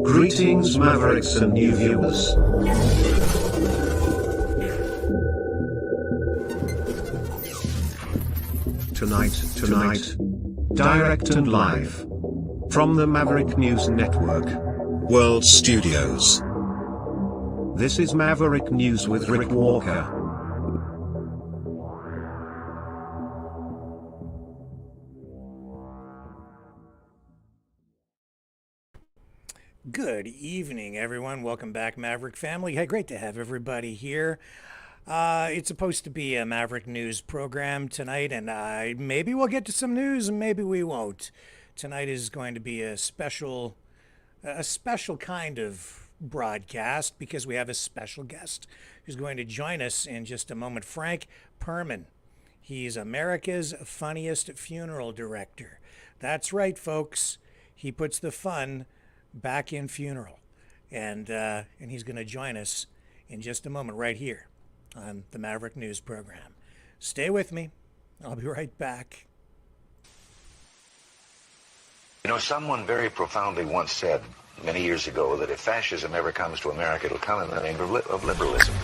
Greetings, Mavericks and new viewers. Tonight, direct and live from the Maverick News Network World Studios. This is Maverick News with Rick Walker. Good evening, everyone. Welcome back, Maverick family. Hey, great to have everybody here. It's supposed to be a Maverick News program tonight, and maybe we'll get to some news, and maybe we won't. Tonight is going to be a special kind of broadcast because we have a special guest who's going to join us in just a moment. Frank Perman. He's America's funniest funeral director. That's right, folks. He puts the fun back in funeral, and he's going to join us in just a moment right here on the Maverick News Program. Stay with me. I'll be right back. You know, someone very profoundly once said many years ago that if fascism ever comes to America, it'll come in the name of liberalism.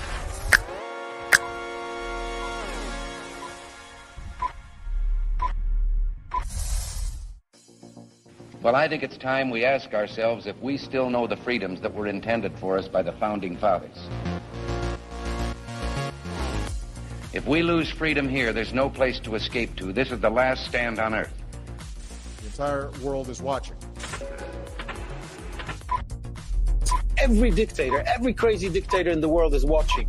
Well, I think it's time we ask ourselves if we still know the freedoms that were intended for us by the Founding Fathers. If we lose freedom here, there's no place to escape to. This is the last stand on Earth. The entire world is watching. Every dictator, every crazy dictator in the world is watching.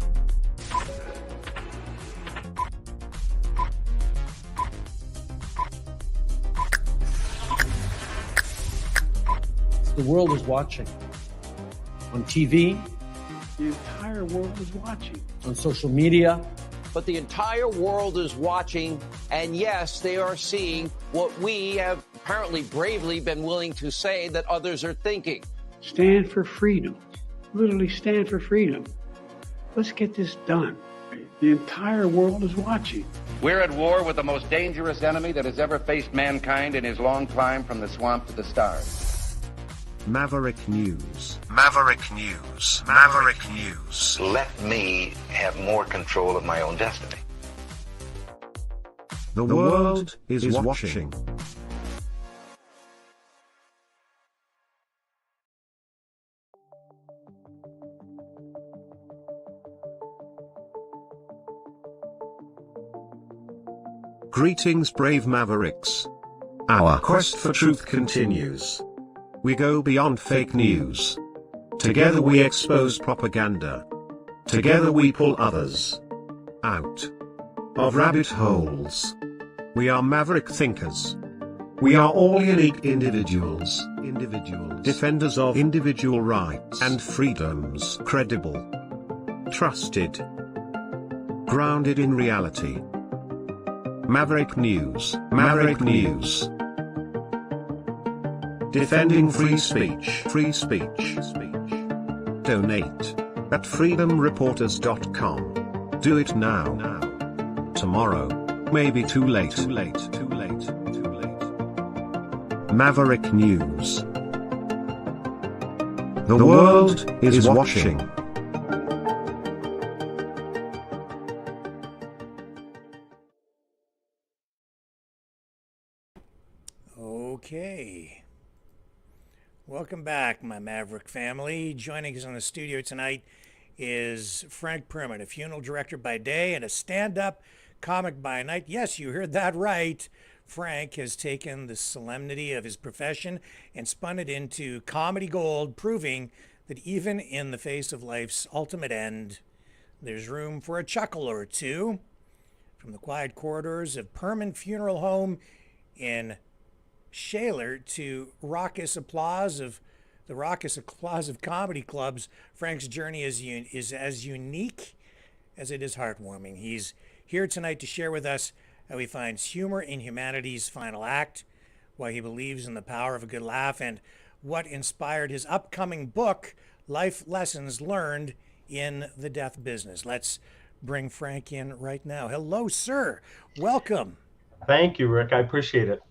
The world is watching. On TV, the entire world is watching. On social media. But the entire world is watching, and yes, they are seeing what we have apparently bravely been willing to say that others are thinking. Stand for freedom. Literally stand for freedom. Let's get this done. The entire world is watching. We're at war with the most dangerous enemy that has ever faced mankind in his long climb from the swamp to the stars. Maverick News. Maverick News. Maverick News. Let me have more control of my own destiny. The world is watching. Greetings, brave Mavericks. Our quest for truth continues. We go beyond fake news. Together we expose propaganda. Together we pull others out of rabbit holes. We are maverick thinkers. We are all unique individuals. Defenders of individual rights and freedoms. Credible. Trusted. Grounded in reality. Maverick News. Maverick News. Defending free speech. Free speech. Donate at freedomreporters.com. Do it now. Tomorrow may be too late. Maverick News. The world is watching. Okay. Welcome back, my Maverick family. Joining us in the studio tonight is Frank Perman, a funeral director by day and a stand-up comic by night. Yes, you heard that right. Frank has taken the solemnity of his profession and spun it into comedy gold, proving that even in the face of life's ultimate end, there's room for a chuckle or two. From the quiet corridors of Perman Funeral Home in Shaler to the raucous applause of comedy clubs, Frank's journey is as unique as it is heartwarming. He's here tonight to share with us how he finds humor in humanity's final act, why he believes in the power of a good laugh, and what inspired his upcoming book, Life Lessons Learned in the Death Business. Let's bring Frank in right now. Hello, sir. Welcome. Thank you, Rick. I appreciate it.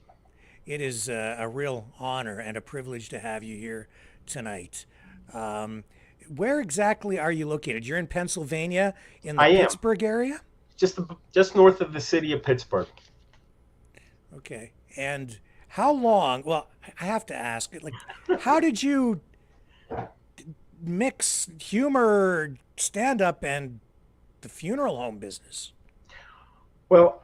It is a real honor and a privilege to have you here tonight. Um, where exactly are you located? You're in Pennsylvania, in the I am Pittsburgh area? just north of the city of Pittsburgh. Okay. And how long? Well, I have to ask, like, how did you mix humor, stand up, and the funeral home business? Well,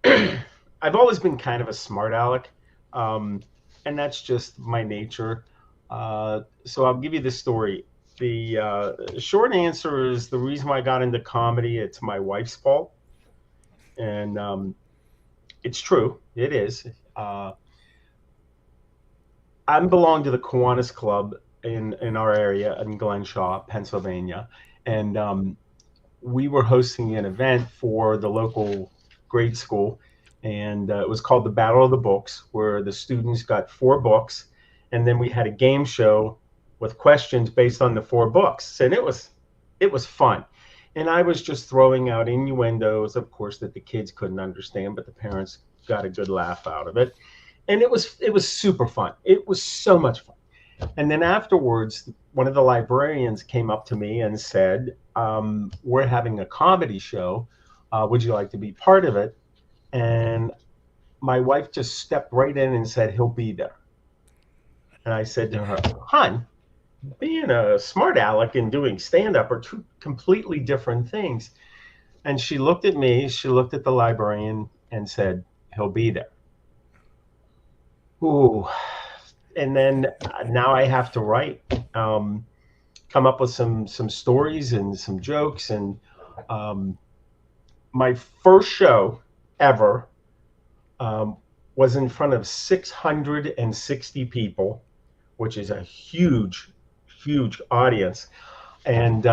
I've always been kind of a smart aleck, and that's just my nature. So I'll give you this story. The short answer is the reason why I got into comedy. It's my wife's fault, and it's true. It is. I belong to the Kiwanis Club in our area in Glenshaw, Pennsylvania, and we were hosting an event for the local grade school, and it was called the Battle of the Books, where the students got 4 books, and then we had a game show with questions based on the 4 books, and it was fun. And I was just throwing out innuendos, of course, that the kids couldn't understand, but the parents got a good laugh out of it. And it was super fun. It was so much fun. And then afterwards, one of the librarians came up to me and said, we're having a comedy show. Would you like to be part of it? And my wife just stepped right in and said, he'll be there. And I said to her, hon, being a smart aleck and doing stand-up are 2 completely different things. And she looked at me, she looked at the librarian and said, he'll be there. Ooh. And then now I have to write, come up with some stories and some jokes. And my first show ever was in front of 660 people, which is a huge audience. And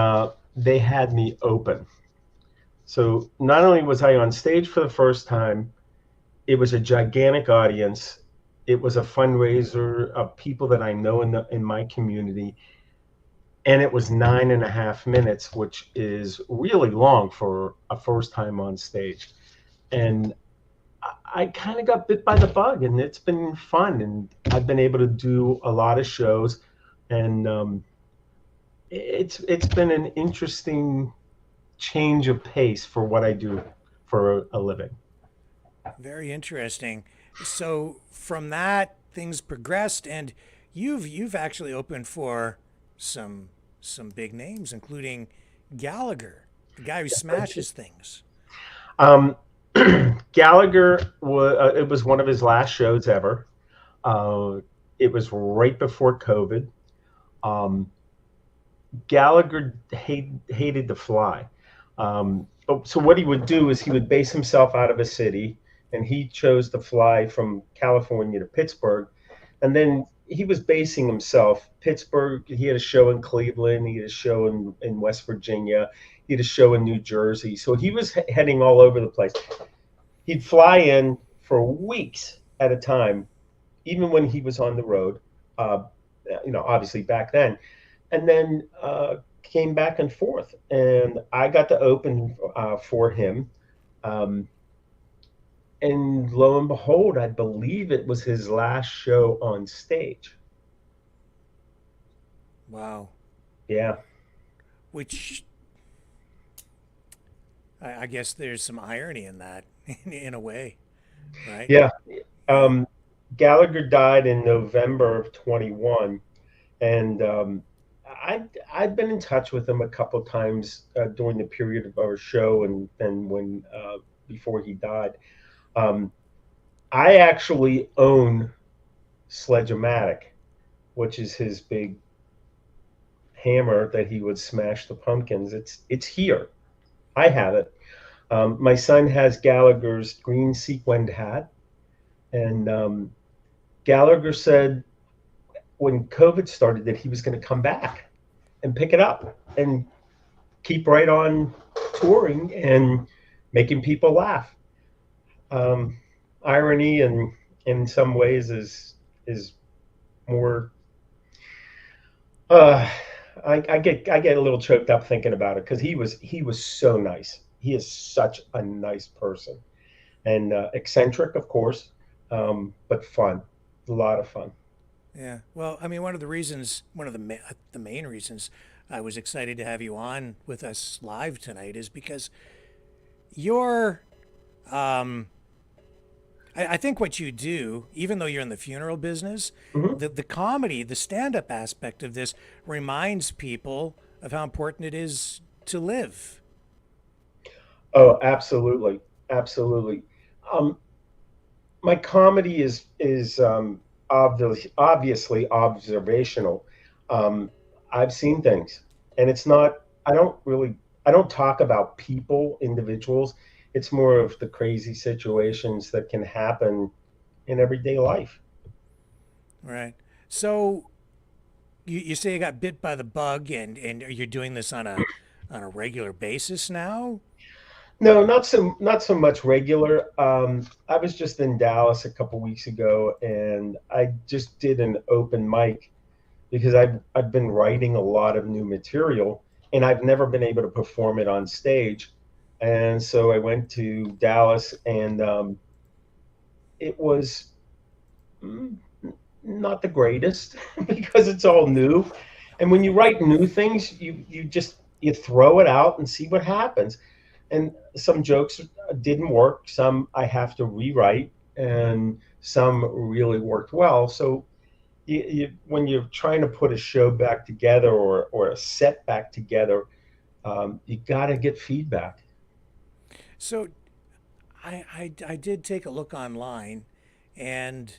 they had me open. So not only was I on stage for the first time, it was a gigantic audience. It was a fundraiser of people that I know in my community. And it was 9.5 minutes, which is really long for a first time on stage. And I kind of got bit by the bug, and it's been fun. And I've been able to do a lot of shows, and it's been an interesting change of pace for what I do for a living. Very interesting. So from that, things progressed, and you've actually opened for some big names, including Gallagher, the guy who smashes things. Gallagher it was one of his last shows ever. It was right before COVID. Gallagher hated to fly. So what he would do is he would base himself out of a city, and he chose to fly from California to Pittsburgh. And then he was basing himself, Pittsburgh, he had a show in Cleveland, he had a show in West Virginia, he had a show in New Jersey. So he was heading all over the place. He'd fly in for weeks at a time, even when he was on the road, obviously back then. And then came back and forth. And I got to open for him. And lo and behold, I believe it was his last show on stage. Wow. Yeah. Which I guess there's some irony in that, in a way, right? Yeah. Gallagher died in November of 21, and I've been in touch with him a couple times during the period of our show and when before he died. I actually own Sledge-O-Matic, which is his big hammer that he would smash the pumpkins. It's here. I have it. My son has Gallagher's green sequined hat, and Gallagher said when COVID started that he was going to come back and pick it up and keep right on touring and making people laugh. Irony and in some ways is more I get a little choked up thinking about it, because he was so nice. He is such a nice person, and eccentric, of course, but fun, a lot of fun. Yeah. Well, I mean, one of the reasons, one of the main reasons I was excited to have you on with us live tonight is because you're, um, I think what you do, even though you're in the funeral business, Hmm. the comedy, the stand-up aspect of this reminds people of how important it is to live. Oh, absolutely, absolutely. Um, my comedy is obviously observational. Um, I've seen things, and it's not. I don't really. I don't talk about people, individuals. It's more of the crazy situations that can happen in everyday life. Right. So you say you got bit by the bug, and you're doing this on a regular basis now. No, not so much regular. I was just in Dallas a couple weeks ago, and I just did an open mic because I've been writing a lot of new material, and I've never been able to perform it on stage. And so I went to Dallas, and it was mm, not the greatest because it's all new. And when you write new things, you just you throw it out and see what happens. And some jokes didn't work, some I have to rewrite, and some really worked well. So when you're trying to put a show back together or a set back together, you got to get feedback. So I did take a look online, and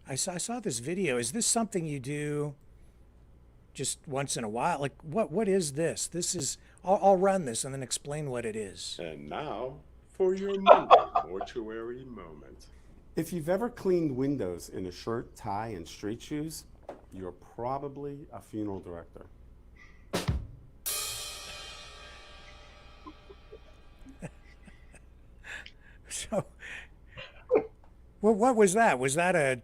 I saw this video. Is this something you do just once in a while? Like what is this? This is I'll run this and then explain what it is. And now for your Monday mortuary moment. If you've ever cleaned windows in a shirt, tie, and street shoes, you're probably a funeral director. So, well, what was that? Was that a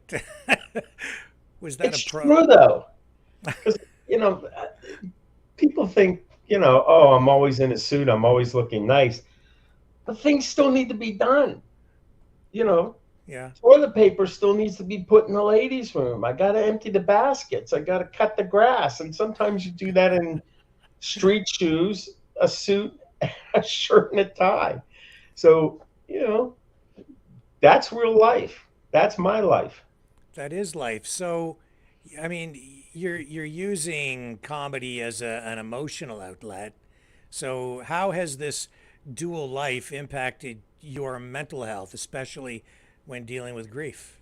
was that It's a pro? true though, because people think, oh, I'm always in a suit, I'm always looking nice, but things still need to be done. You know, Yeah. toilet paper still needs to be put in the ladies' room. I got to empty the baskets. I got to cut the grass. And sometimes you do that in street shoes, a suit, a shirt, and a tie. So, that's real life. That's my life. That is life. So, I mean, you're using comedy as an emotional outlet. So, how has this dual life impacted your mental health, especially when dealing with grief?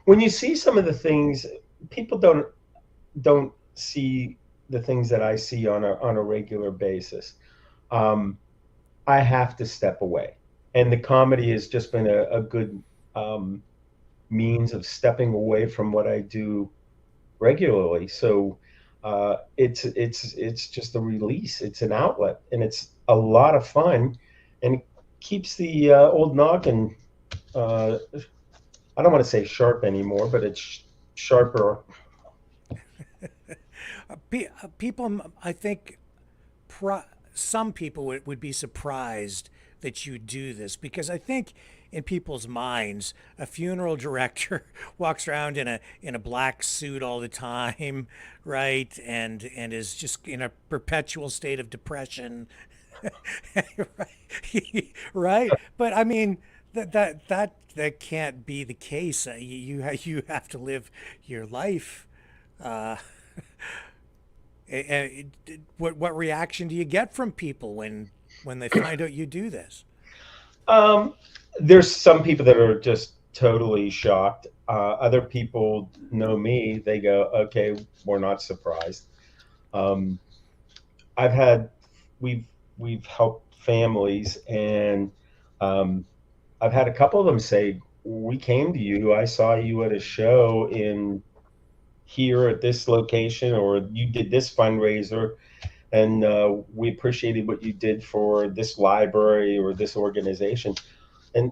When you see some of the things, people don't see the things that I see on a regular basis. Um, I have to step away, and the comedy has just been a good um, means of stepping away from what I do regularly. So it's just a release. It's an outlet, and it's a lot of fun, and it keeps the old noggin. Uh, I don't want to say sharp anymore, but it's sharper. People, I think, pro- some people would be surprised that you do this because I think in people's minds, a funeral director walks around in a black suit all the time, right? And is just in a perpetual state of depression, right? Right? But I mean, that can't be the case. You have to live your life. Uh, what reaction do you get from people when they find out you do this? Um, there's some people that are just totally shocked. Other people know me. They go, "Okay, we're not surprised." Um, I've had we've we've helped families, and um, I've had a couple of them say, "We came to you. I saw you at a show in here at this location, or you did this fundraiser, and we appreciated what you did for this library or this organization." And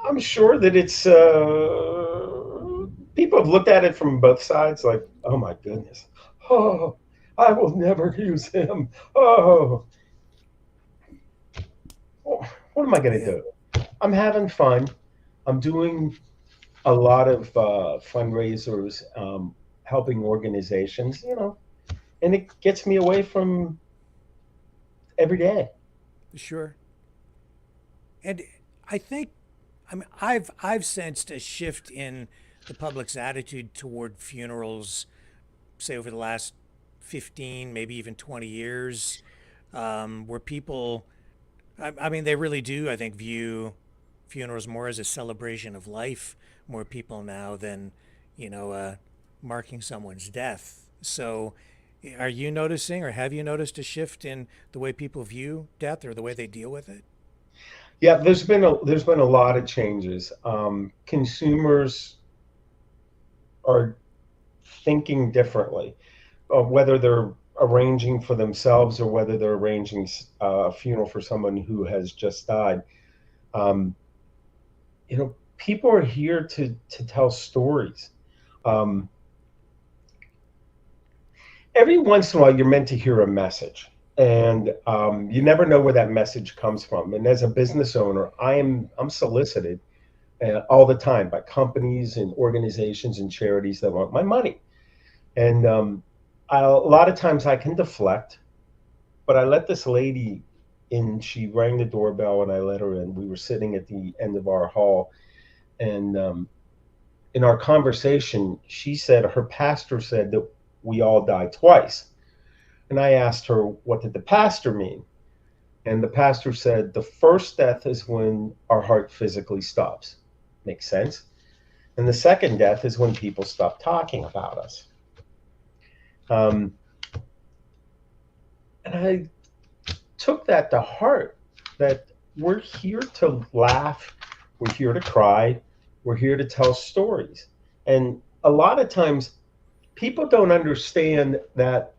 I'm sure that it's people have looked at it from both sides, like, "Oh my goodness, oh, I will never use him." Oh, What am I going to do? I'm having fun. I'm doing a lot of fundraisers, helping organizations, and it gets me away from every day. Sure. And I think, I mean, I've sensed a shift in the public's attitude toward funerals, say over the last 15, maybe even 20 years, where people, I mean, they really do, I think, view funerals more as a celebration of life, more people now than, marking someone's death. So are you noticing, or have you noticed a shift in the way people view death or the way they deal with it? Yeah, there's been a lot of changes. Consumers are thinking differently, whether they're arranging for themselves or whether they're arranging a funeral for someone who has just died. People are here to tell stories. Every once in a while, you're meant to hear a message, and you never know where that message comes from. And as a business owner, I'm solicited all the time by companies and organizations and charities that want my money. And a lot of times I can deflect, but I let this lady in. She rang the doorbell and I let her in. We were sitting at the end of our hall, and in our conversation, she said her pastor said that we all die twice. And I asked her, what did the pastor mean? And the pastor said, the first death is when our heart physically stops. Makes sense. And the second death is when people stop talking about us. And I took that to heart, that we're here to laugh, we're here to cry, we're here to tell stories. And a lot of times people don't understand that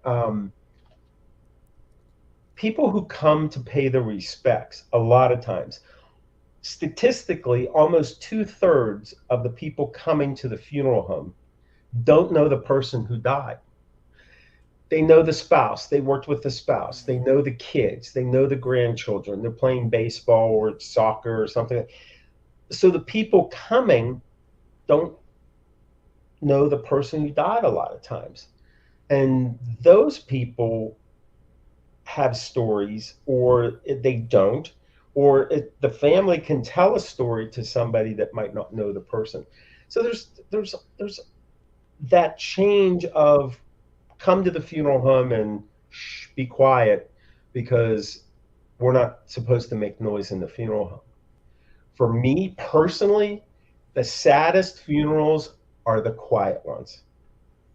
people who come to pay the respects, a lot of times, statistically, almost 2/3 of the people coming to the funeral home don't know the person who died. They know the spouse, they worked with the spouse, they know the kids, they know the grandchildren, they're playing baseball or soccer or something. So the people coming don't know the person who died a lot of times. And those people have stories, or they don't, or the family can tell a story to somebody that might not know the person. So there's that change of come to the funeral home and be quiet because we're not supposed to make noise in the funeral home. For me personally, the saddest funerals are the quiet ones.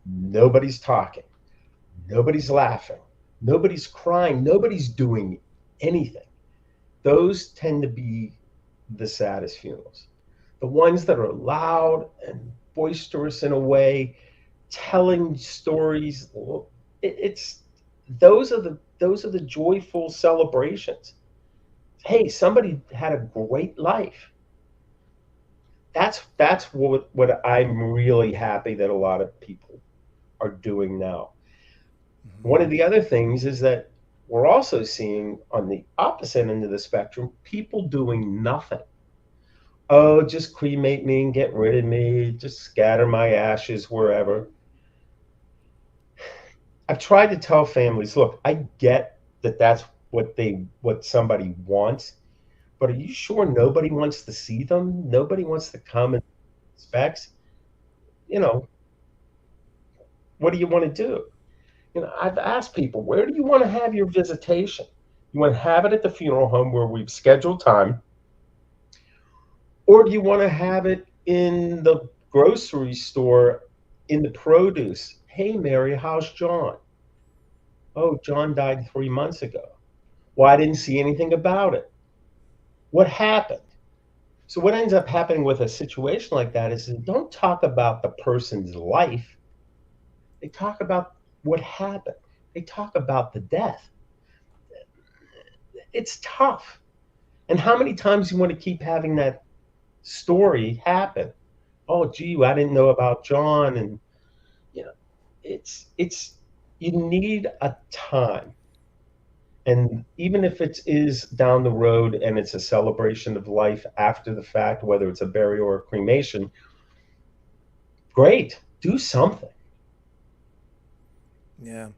Nobody's talking, nobody's laughing, nobody's crying, nobody's doing anything. Those tend to be the saddest funerals. The ones that are loud and boisterous in a way, telling stories, those are the joyful celebrations. Hey, somebody had a great life. That's what I'm really happy that a lot of people are doing now. Mm-hmm. One of the other things is that we're also seeing on the opposite end of the spectrum, people doing nothing. Oh, just cremate me and get rid of me, just scatter my ashes wherever. I've tried to tell families, look, I get that that's what somebody wants, but are you sure nobody wants to see them? Nobody wants to come and inspect? What do you want to do? I've asked people, where do you want to have your visitation? You want to have it at the funeral home where we've scheduled time? Or do you want to have it in the grocery store, in the produce? Hey, Mary, how's John? Oh, John died 3 months ago. Well, I didn't see anything about it. What happened? So what ends up happening with a situation like that is they don't talk about the person's life. They talk about what happened. They talk about the death. It's tough. And how many times you want to keep having that story happen? Oh, gee, I didn't know about John. And, you need a time. And even if it is down the road and it's a celebration of life after the fact, whether it's a burial or a cremation, great, do something. Yeah.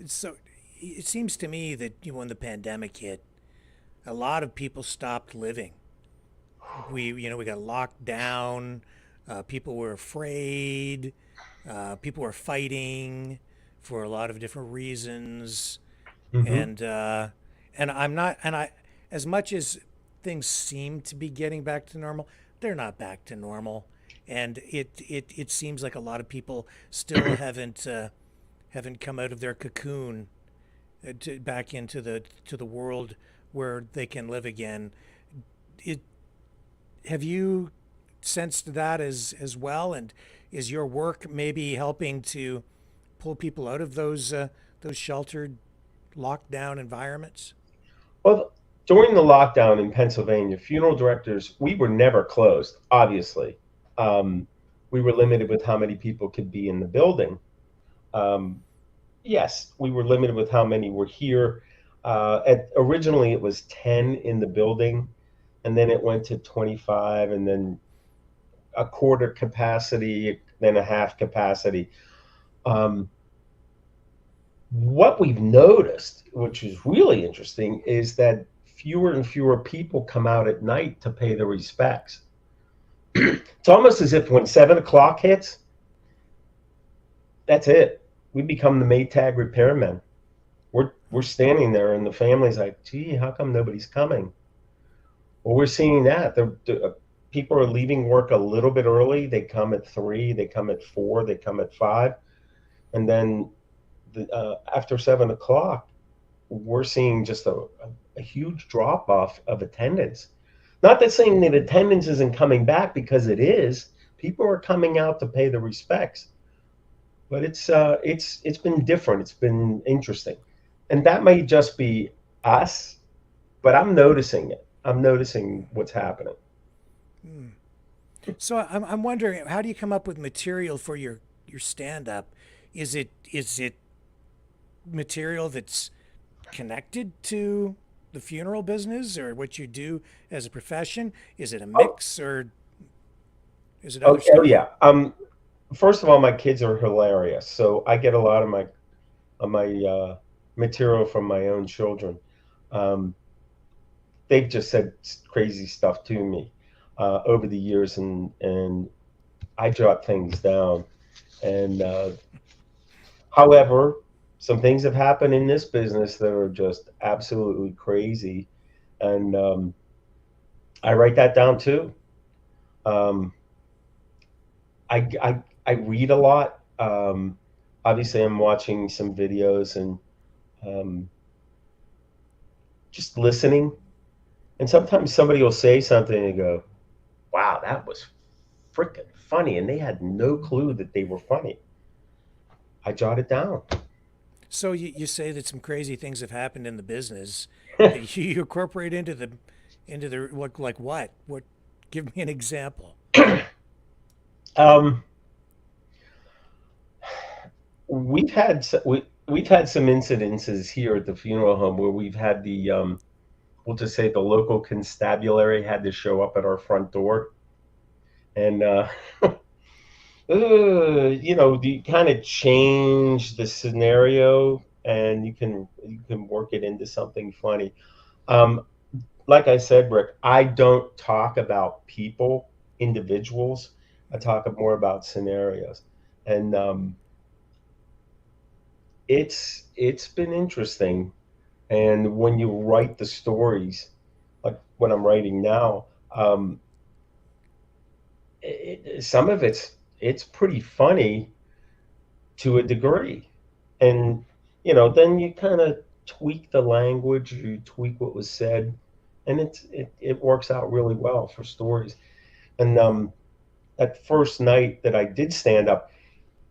So it seems to me that when the pandemic hit, a lot of people stopped living. We got locked down. People were afraid. People were fighting for a lot of different reasons. Hmm. And I'm not, and I, as much as things seem to be getting back to normal, they're not back to normal. And it seems like a lot of people still haven't come out of their cocoon back into the world where they can live again. It Have you sensed that as well? And is your work maybe helping to pull people out of those sheltered, locked down environments? Well, during the lockdown in Pennsylvania, funeral directors, we were never closed, obviously. Um, we were limited with how many people could be in the building. Um, yes, we were limited with how many were here. Originally, it was 10 in the building, and then it went to 25, and then a quarter capacity, then a half capacity. Um, what we've noticed, which is really interesting, is that fewer and fewer people come out at night to pay their respects. It's almost as if when 7 o'clock hits, that's it. We become the Maytag repairmen. We're standing there, and the family's like, "Gee, how come nobody's coming?" Well, we're seeing that people are leaving work a little bit early. They come at 3, they come at 4, they come at 5, and then after 7 o'clock, we're seeing just a huge drop off of attendance. Not that saying that attendance isn't coming back, because it is. People are coming out to pay the respects, but it's been different. It's been interesting, and that may just be us, but I'm noticing it. I'm noticing what's happening. So I'm wondering, how do you come up with material for your stand up? Is it material that's connected to the funeral business or what you do as a profession? Is it a mix, or is it other Oh stuff? yeah. First of all, my kids are hilarious, so I get a lot of my material from my own children. Um, they've just said crazy stuff to me over the years, and I jot things down. And however, some things have happened in this business that are just absolutely crazy, and I write that down too. Um, I read a lot. Obviously, I'm watching some videos and um, just listening. And sometimes somebody will say something and go, "Wow, that was freaking funny," and they had no clue that they were funny. I jot it down. So you say that some crazy things have happened in the business that you incorporate into the like what? What? Give me an example. um, we've had some incidences here at the funeral home where we've had we'll just say the local constabulary had to show up at our front door, and you kind of change the scenario, and you can work it into something funny. Um, like I said, Rick, I don't talk about people, individuals. I talk more about scenarios, and it's been interesting. And when you write the stories, like what I'm writing now, some of it's pretty funny to a degree, and then you kind of tweak the language, you tweak what was said, and it works out really well for stories. And that first night that I did stand up,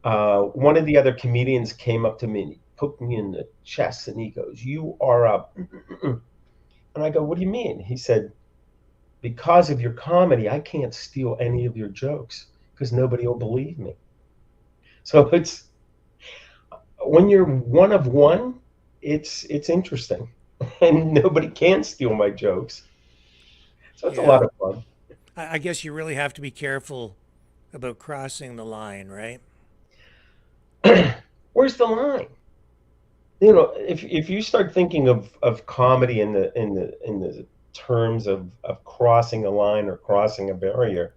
one of the other comedians came up to me and he poked me in the chest and he goes, "You are up." And I go, "What do you mean?" He said, "Because of your comedy, I can't steal any of your jokes because nobody will believe me." So it's when you're one of one, it's interesting. and nobody can steal my jokes. So it's a Yeah. lot of fun. I guess you really have to be careful about crossing the line, right? Where's the line? You know, if you start thinking of comedy in the terms of crossing a line or crossing a barrier,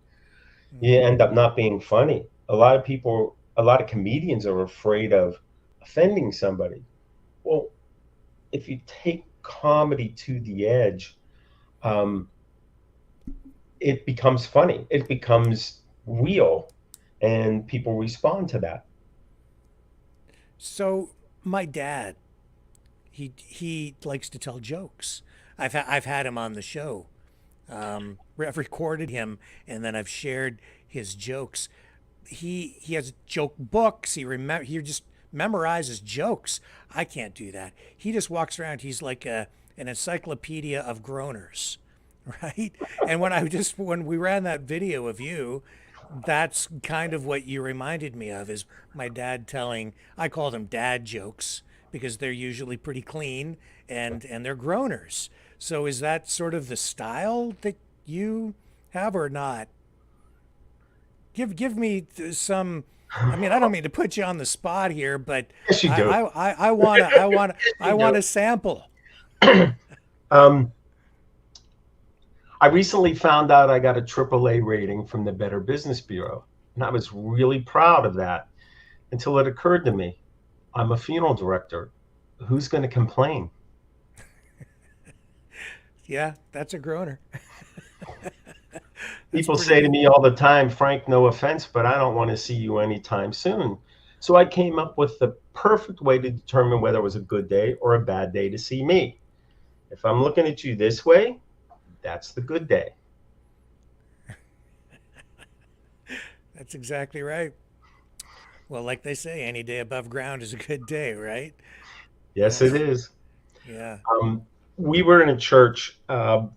you end up not being funny. A lot of comedians are afraid of offending somebody. Well, if you take comedy to the edge, um, it becomes funny. It becomes real, and people respond to that. So my dad, he likes to tell jokes. I've had him on the show. I've recorded him, and then I've shared his jokes. He has joke books. He just memorizes jokes. I can't do that. He just walks around. He's like an encyclopedia of groaners, right? And when we ran that video of you, that's kind of what you reminded me of, is my dad telling, I call them dad jokes because they're usually pretty clean and they're groaners. So is that sort of the style that you have or not? Give me some. I mean, I don't mean to put you on the spot here, but Yes, you I do. I, I wanna I wanna I You want do. a sample. Um, I recently found out I got a AAA rating from the Better Business Bureau, and I was really proud of that until it occurred to me, I'm a funeral director. Who's going to complain? Yeah, that's a groaner. That's People pretty say to good. me all the time, Frank, no offense, but I don't want to see you anytime soon. So I came up with the perfect way to determine whether it was a good day or a bad day to see me. If I'm looking at you this way, that's the good day. That's exactly right. Well, like they say, any day above ground is a good day, right? Yes, Yeah, it is. yeah. We were in a church at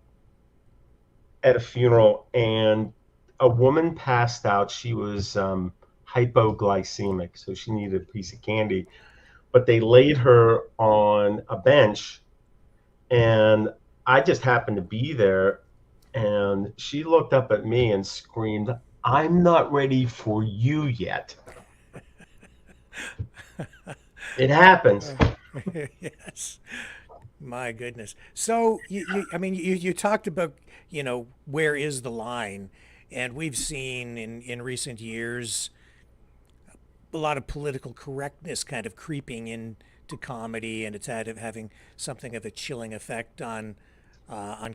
a funeral, and a woman passed out. She was hypoglycemic, so she needed a piece of candy. But they laid her on a bench, and I just happened to be there. And she looked up at me and screamed, I'm not ready for you yet. It happens. Yes. My goodness. So I mean, you talked about, where is the line? And we've seen in recent years a lot of political correctness kind of creeping into comedy, and it's having something of a chilling effect on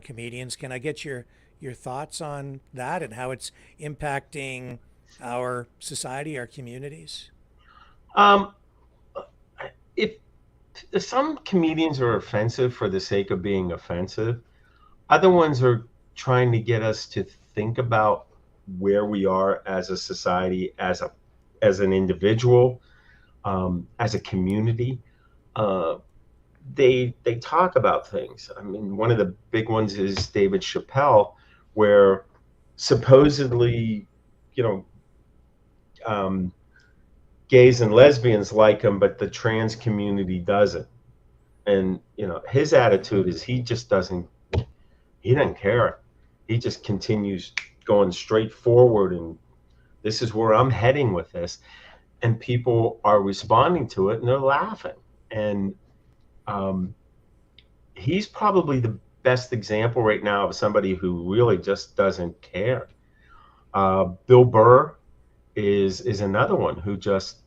comedians. Can I get your thoughts on that and how it's impacting our society, our communities? Um, if some comedians are offensive for the sake of being offensive, other ones are trying to get us to think about where we are as a society, as an individual, as a community. Uh, they talk about things. I mean, one of the big ones is David Chappelle, where supposedly, you know, um, gays and lesbians like him, but the trans community doesn't. And his attitude is he doesn't care. He just continues going straight forward, and this is where I'm heading with this. And people are responding to it, and they're laughing. And um, he's probably the best example right now of somebody who really just doesn't care. Bill Burr is another one who just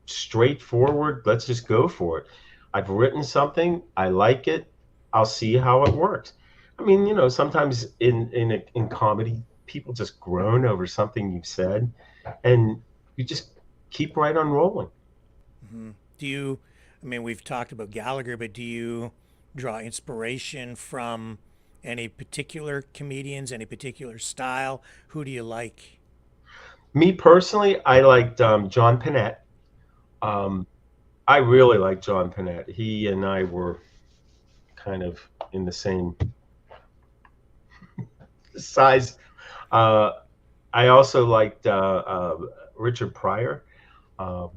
straightforward. Let's just go for it. I've written something. I like it. I'll see how it works. I mean, sometimes in comedy, people just groan over something you've said, and you just keep right on rolling. Hmm. I mean, we've talked about Gallagher, but do you draw inspiration from any particular comedians, any particular style? Who do you like? Me personally, I liked John Panette. Um, I really like John Panette. He and I were kind of in the same size. I also liked Richard Pryor. Um,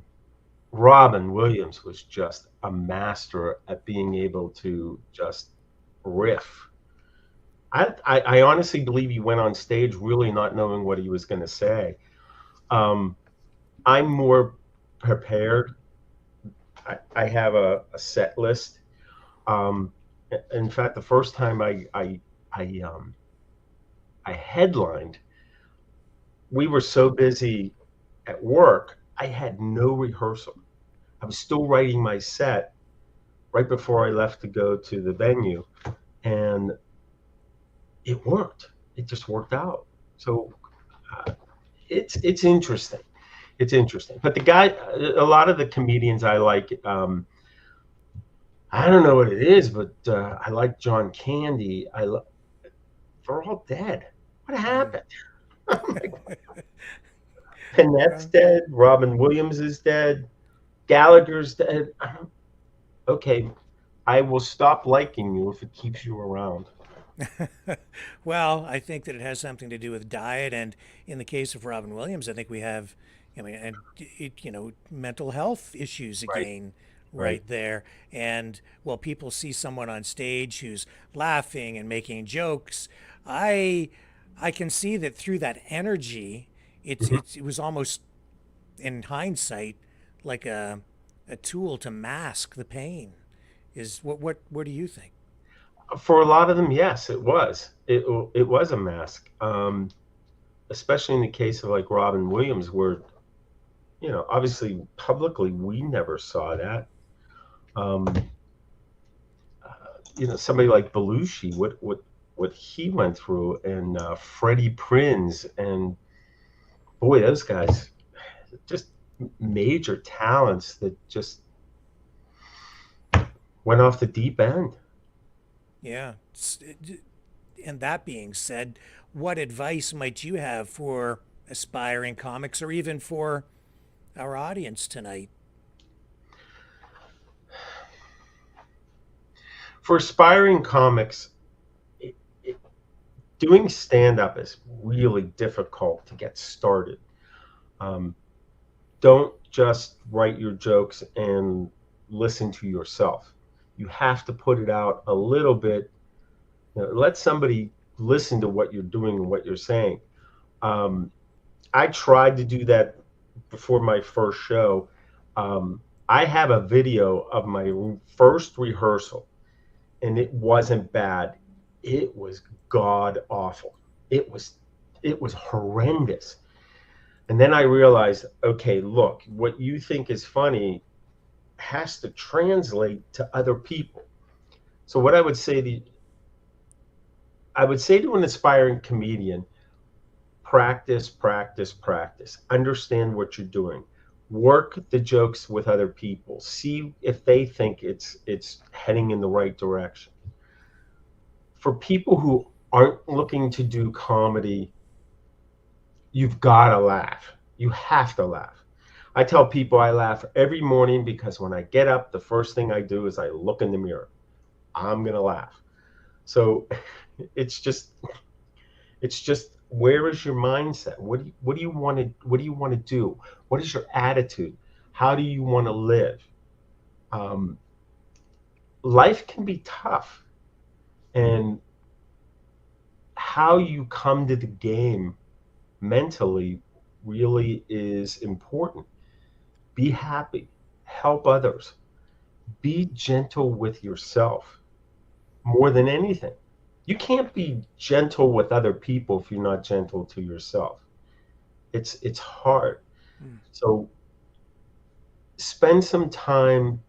Robin Williams was just a master at being able to just riff. I honestly believe he went on stage really not knowing what he was going to say. I'm more prepared. I have a set list. In fact, the first time I headlined, we were so busy at work, I had no rehearsal. I was still writing my set right before I left to go to the venue, and it worked. It just worked out. So it's interesting. It's interesting. But a lot of the comedians I like, I don't know what it is, but I like John Candy. They're all dead. What happened? Pinette's dead. Robin Williams is dead. Gallagher's dead. Okay, I will stop liking you if it keeps you around. Well, I think that it has something to do with diet, and in the case of Robin Williams, I think we have, and mental health issues again, right there. And well, people see someone on stage who's laughing and making jokes. I can see that through that energy, it was almost, in hindsight, like a tool to mask the pain. Is what do you think? For a lot of them, yes, it was. It was a mask, especially in the case of like Robin Williams, where obviously publicly we never saw that. Somebody like Belushi, what he went through, and Freddie Prinze, and boy, those guys, just major talents that just went off the deep end. Yeah. And that being said, what advice might you have for aspiring comics, or even for our audience tonight? For aspiring comics, doing stand-up is really difficult to get started. Don't just write your jokes and listen to yourself. You have to put it out a little bit. Let somebody listen to what you're doing and what you're saying. I tried to do that before my first show. I have a video of my first rehearsal, and it wasn't bad. It was god awful. It was horrendous. And then I realized, okay, look, what you think is funny has to translate to other people. So what I would say to an aspiring comedian, practice, practice, practice. Understand what you're doing. Work the jokes with other people. See if they think it's heading in the right direction. For people who aren't looking to do comedy, you've got to laugh. You have to laugh. I tell people I laugh every morning because when I get up, the first thing I do is I look in the mirror. I'm going to laugh. So it's just where is your mindset? What do you want to do? What is your attitude? How do you want to live? Life can be tough, and how you come to the game mentally really is important. Be happy, help others, be gentle with yourself more than anything. You can't be gentle with other people if you're not gentle to yourself. It's hard. So spend some time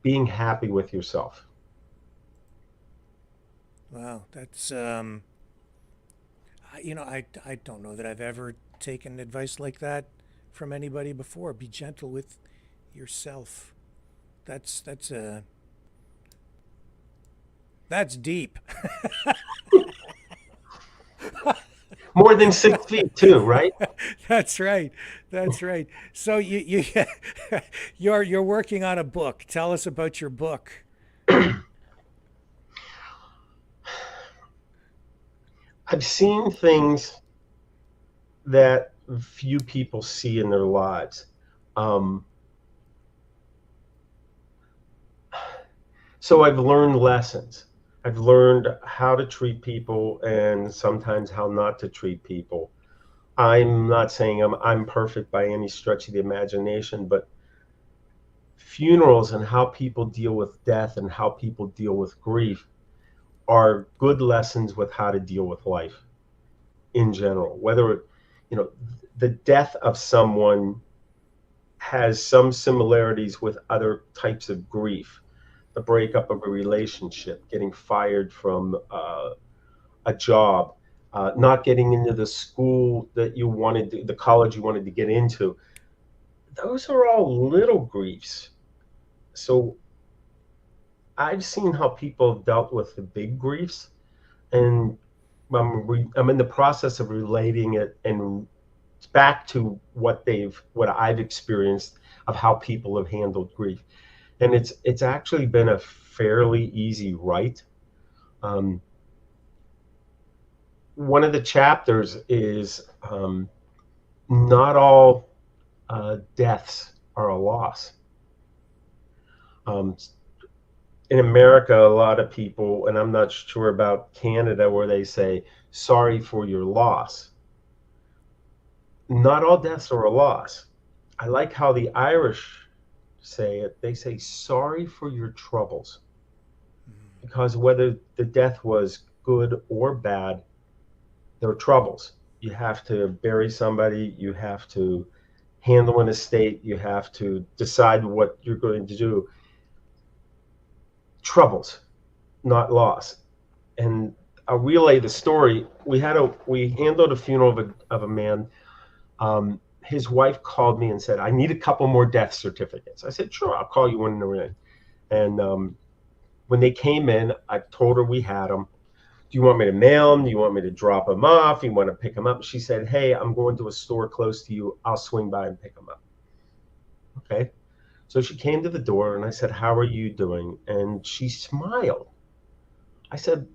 being happy with yourself. Wow, that's I don't know that I've ever taken advice like that from anybody before. Be gentle with yourself. That's deep. More than 6 feet too, right? That's right. That's right. So you're working on a book. Tell us about your book. I've seen things that few people see in their lives. So I've learned lessons. I've learned how to treat people and sometimes how not to treat people. I'm not saying I'm perfect by any stretch of the imagination, but funerals and how people deal with death and how people deal with grief are good lessons with how to deal with life in general. Whether, you know, the death of someone has some similarities with other types of grief, the breakup of a relationship, getting fired from a job, not getting into the school that you wanted, the college you wanted to get into. Those are all little griefs. So I've seen how people have dealt with the big griefs, and I'm in the process of relating it and back to what I've experienced of how people have handled grief, and it's actually been a fairly easy ride. Um, One of the chapters is not all deaths are a loss. Um, in America, a lot of people, and I'm not sure about Canada, where they say, sorry for your loss. Not all deaths are a loss. I like how the Irish say it. They say, sorry for your troubles. Because whether the death was good or bad, there are troubles. You have to bury somebody, you have to handle an estate, you have to decide what you're going to do. Troubles, not loss. And I'll relay the story. We handled a funeral of a man. His wife called me and said, I need a couple more death certificates. I said, sure, I'll call you when they're in. And when they came in, I told her we had them. Do you want me to mail them? Do you want me to drop them off? You want to pick them up? She said, hey, I'm going to a store close to you. I'll swing by and pick them up. Okay. So she came to the door and I said, how are you doing? And she smiled. I said,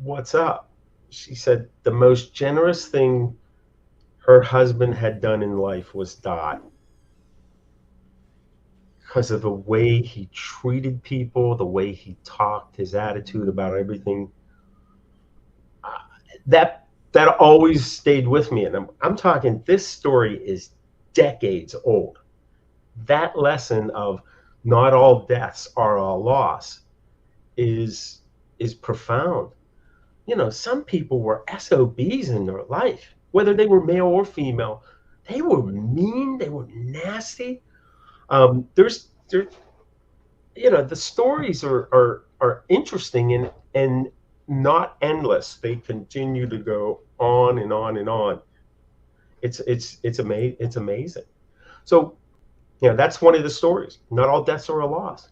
what's up? She said the most generous thing her husband had done in life was die, because of the way he treated people, the way he talked, his attitude about everything. That always stayed with me. And I'm talking, this story is decades old. That lesson of not all deaths are a loss is profound. You know, some people were SOBs in their life, whether they were male or female. They were mean, they were nasty. There's you know, the stories are interesting and not endless. They continue to go on and on and on. It's amazing. So, you know, that's one of the stories. Not all deaths are a loss.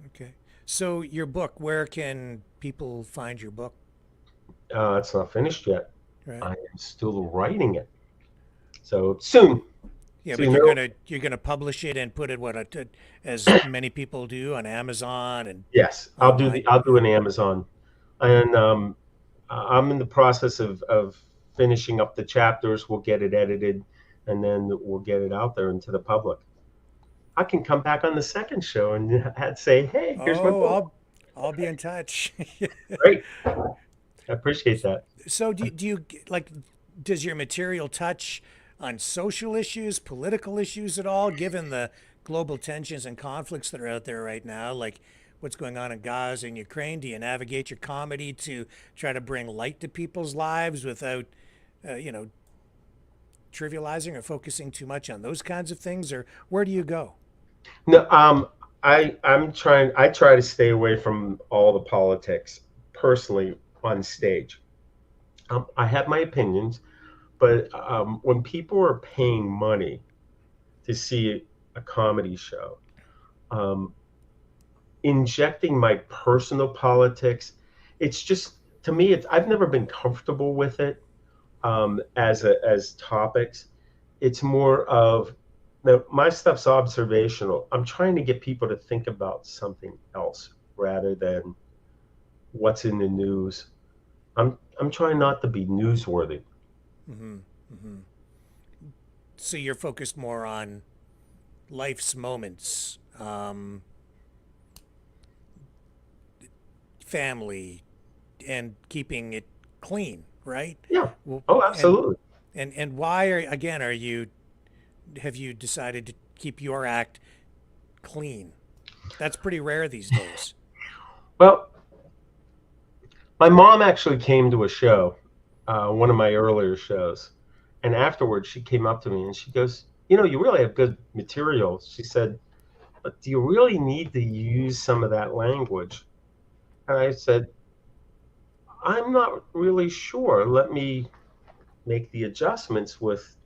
Okay. So your book, where can people find your book? It's not finished yet. Right. I am still writing it. So soon. Yeah, So but you know, you're gonna publish it and put it as many people do on Amazon and yes, online. I'll do an Amazon, and I'm in the process of finishing up the chapters. We'll get it edited, and then we'll get it out there into the public. I can come back on the second show and say, hey, here's my book. I'll be in touch. Great. I appreciate that. So do you like, does your material touch on social issues, political issues at all, given the global tensions and conflicts that are out there right now, like what's going on in Gaza and Ukraine? Do you navigate your comedy to try to bring light to people's lives without, you know, trivializing or focusing too much on those kinds of things, or where do you go? No, I try to stay away from all the politics personally on stage. I have my opinions, but when people are paying money to see a comedy show, um, injecting my personal politics, it's just, to me, I've never been comfortable with it as topics. It's more of, now, my stuff's observational. I'm trying to get people to think about something else rather than what's in the news. I'm trying not to be newsworthy. Mm-hmm. Mm-hmm. So you're focused more on life's moments, family and keeping it clean, right? Yeah. Well, Oh, absolutely. and why have you decided to keep your act clean? That's pretty rare these days. Well, my mom actually came to a show, one of my earlier shows, and afterwards she came up to me and she goes, you really have good material. She said, but do you really need to use some of that language? And I said, I'm not really sure. Let me make the adjustments with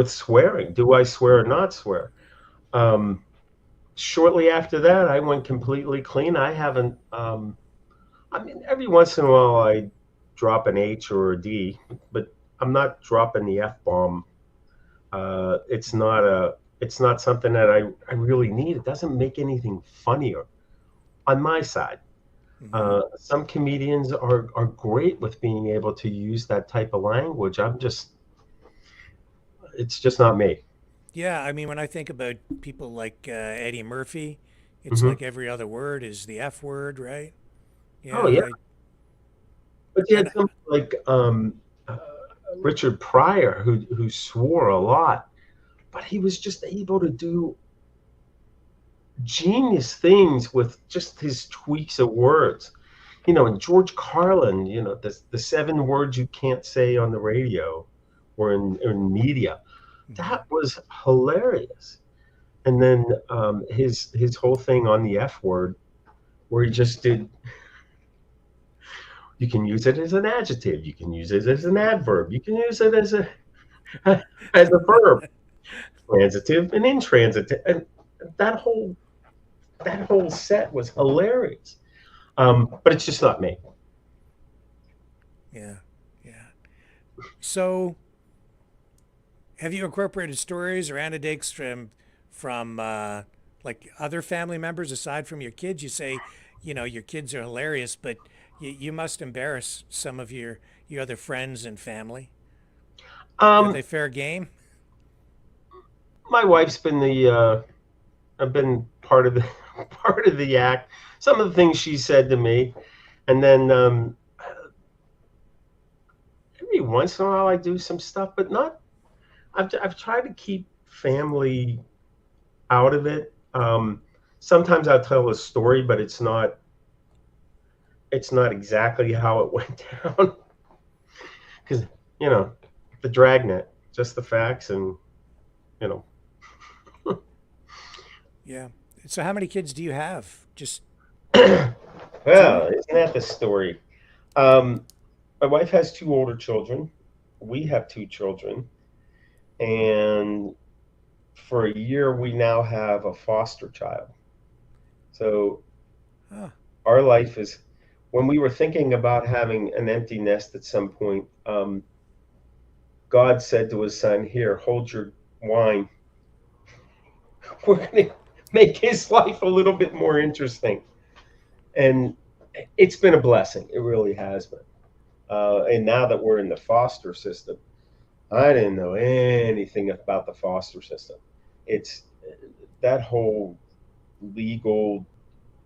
swearing. Do I swear or not swear? Shortly after that, I went completely clean. I haven't. I mean, every once in a while, I drop an H or a D, but I'm not dropping the F bomb. It's not something that I really need. It doesn't make anything funnier on my side. Some comedians are great with being able to use that type of language. It's just not me. Yeah, I mean, when I think about people like Eddie Murphy, it's Hmm. like every other word is the F word, right? Oh Yeah, yeah, but you and had somebody like Richard Pryor who swore a lot, but he was just able to do genius things with just his tweaks of words. And George Carlin, the 7 words you can't say on the radio or in media, that was hilarious. And then his whole thing on the F word, where he just did. You can use it as an adjective. You can use it as an adverb. You can use it as a as a verb, transitive and intransitive. And that whole that whole set was hilarious. But it's just not me. yeah, yeah. So, have you incorporated stories or anecdotes from like other family members aside from your kids? You say, your kids are hilarious, but you must embarrass some of your other friends and family. Are Um, they fair game? my wife's been I've been part of the part of the act. Some of the things she said to me, and then every once in a while I do some stuff, but not. I've tried to keep family out of it. Sometimes I'll tell a story, but it's not exactly how it went down because you know the dragnet, just the facts, and you know. Yeah. So, how many kids do you have? Just two? Well, isn't that the story? Um, my wife has 2 older children. We have 2 children, and for a year we now have a foster child. So Huh. our life is. When we were thinking about having an empty nest at some point, God said to his son, "Here, hold your wine. We're going to make his life a little bit more interesting." And it's been a blessing. It really has been. And now that we're in the foster system, I didn't know anything about the foster system. It's that whole legal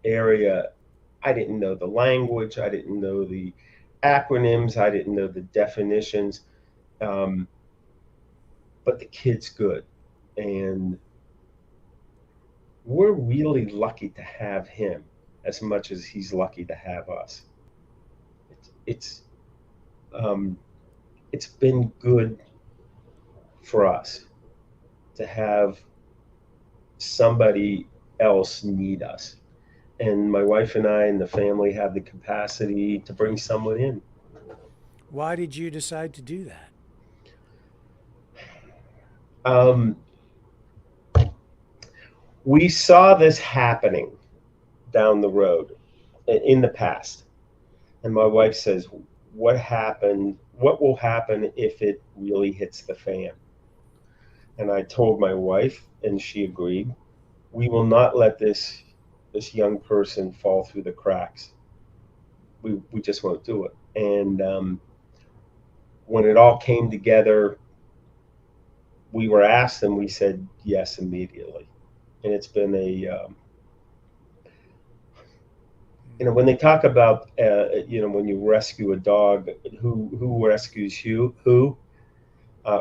area. I didn't know the language. I didn't know the acronyms. I didn't know the definitions. Um, but the kid's good. And we're really lucky to have him as much as he's lucky to have us. It's um, it's been good for us to have somebody else need us. And my wife and I and the family have the capacity to bring someone in. Why did you decide to do that? Um, we saw this happening down the road in the past. And my wife says, what happened? What will happen if it really hits the fan? And I told my wife, and she agreed. We will not let this young person fall through the cracks. We just won't do it. And when it all came together, we were asked, and we said yes immediately. And it's been when they talk about, when you rescue a dog, who rescues who?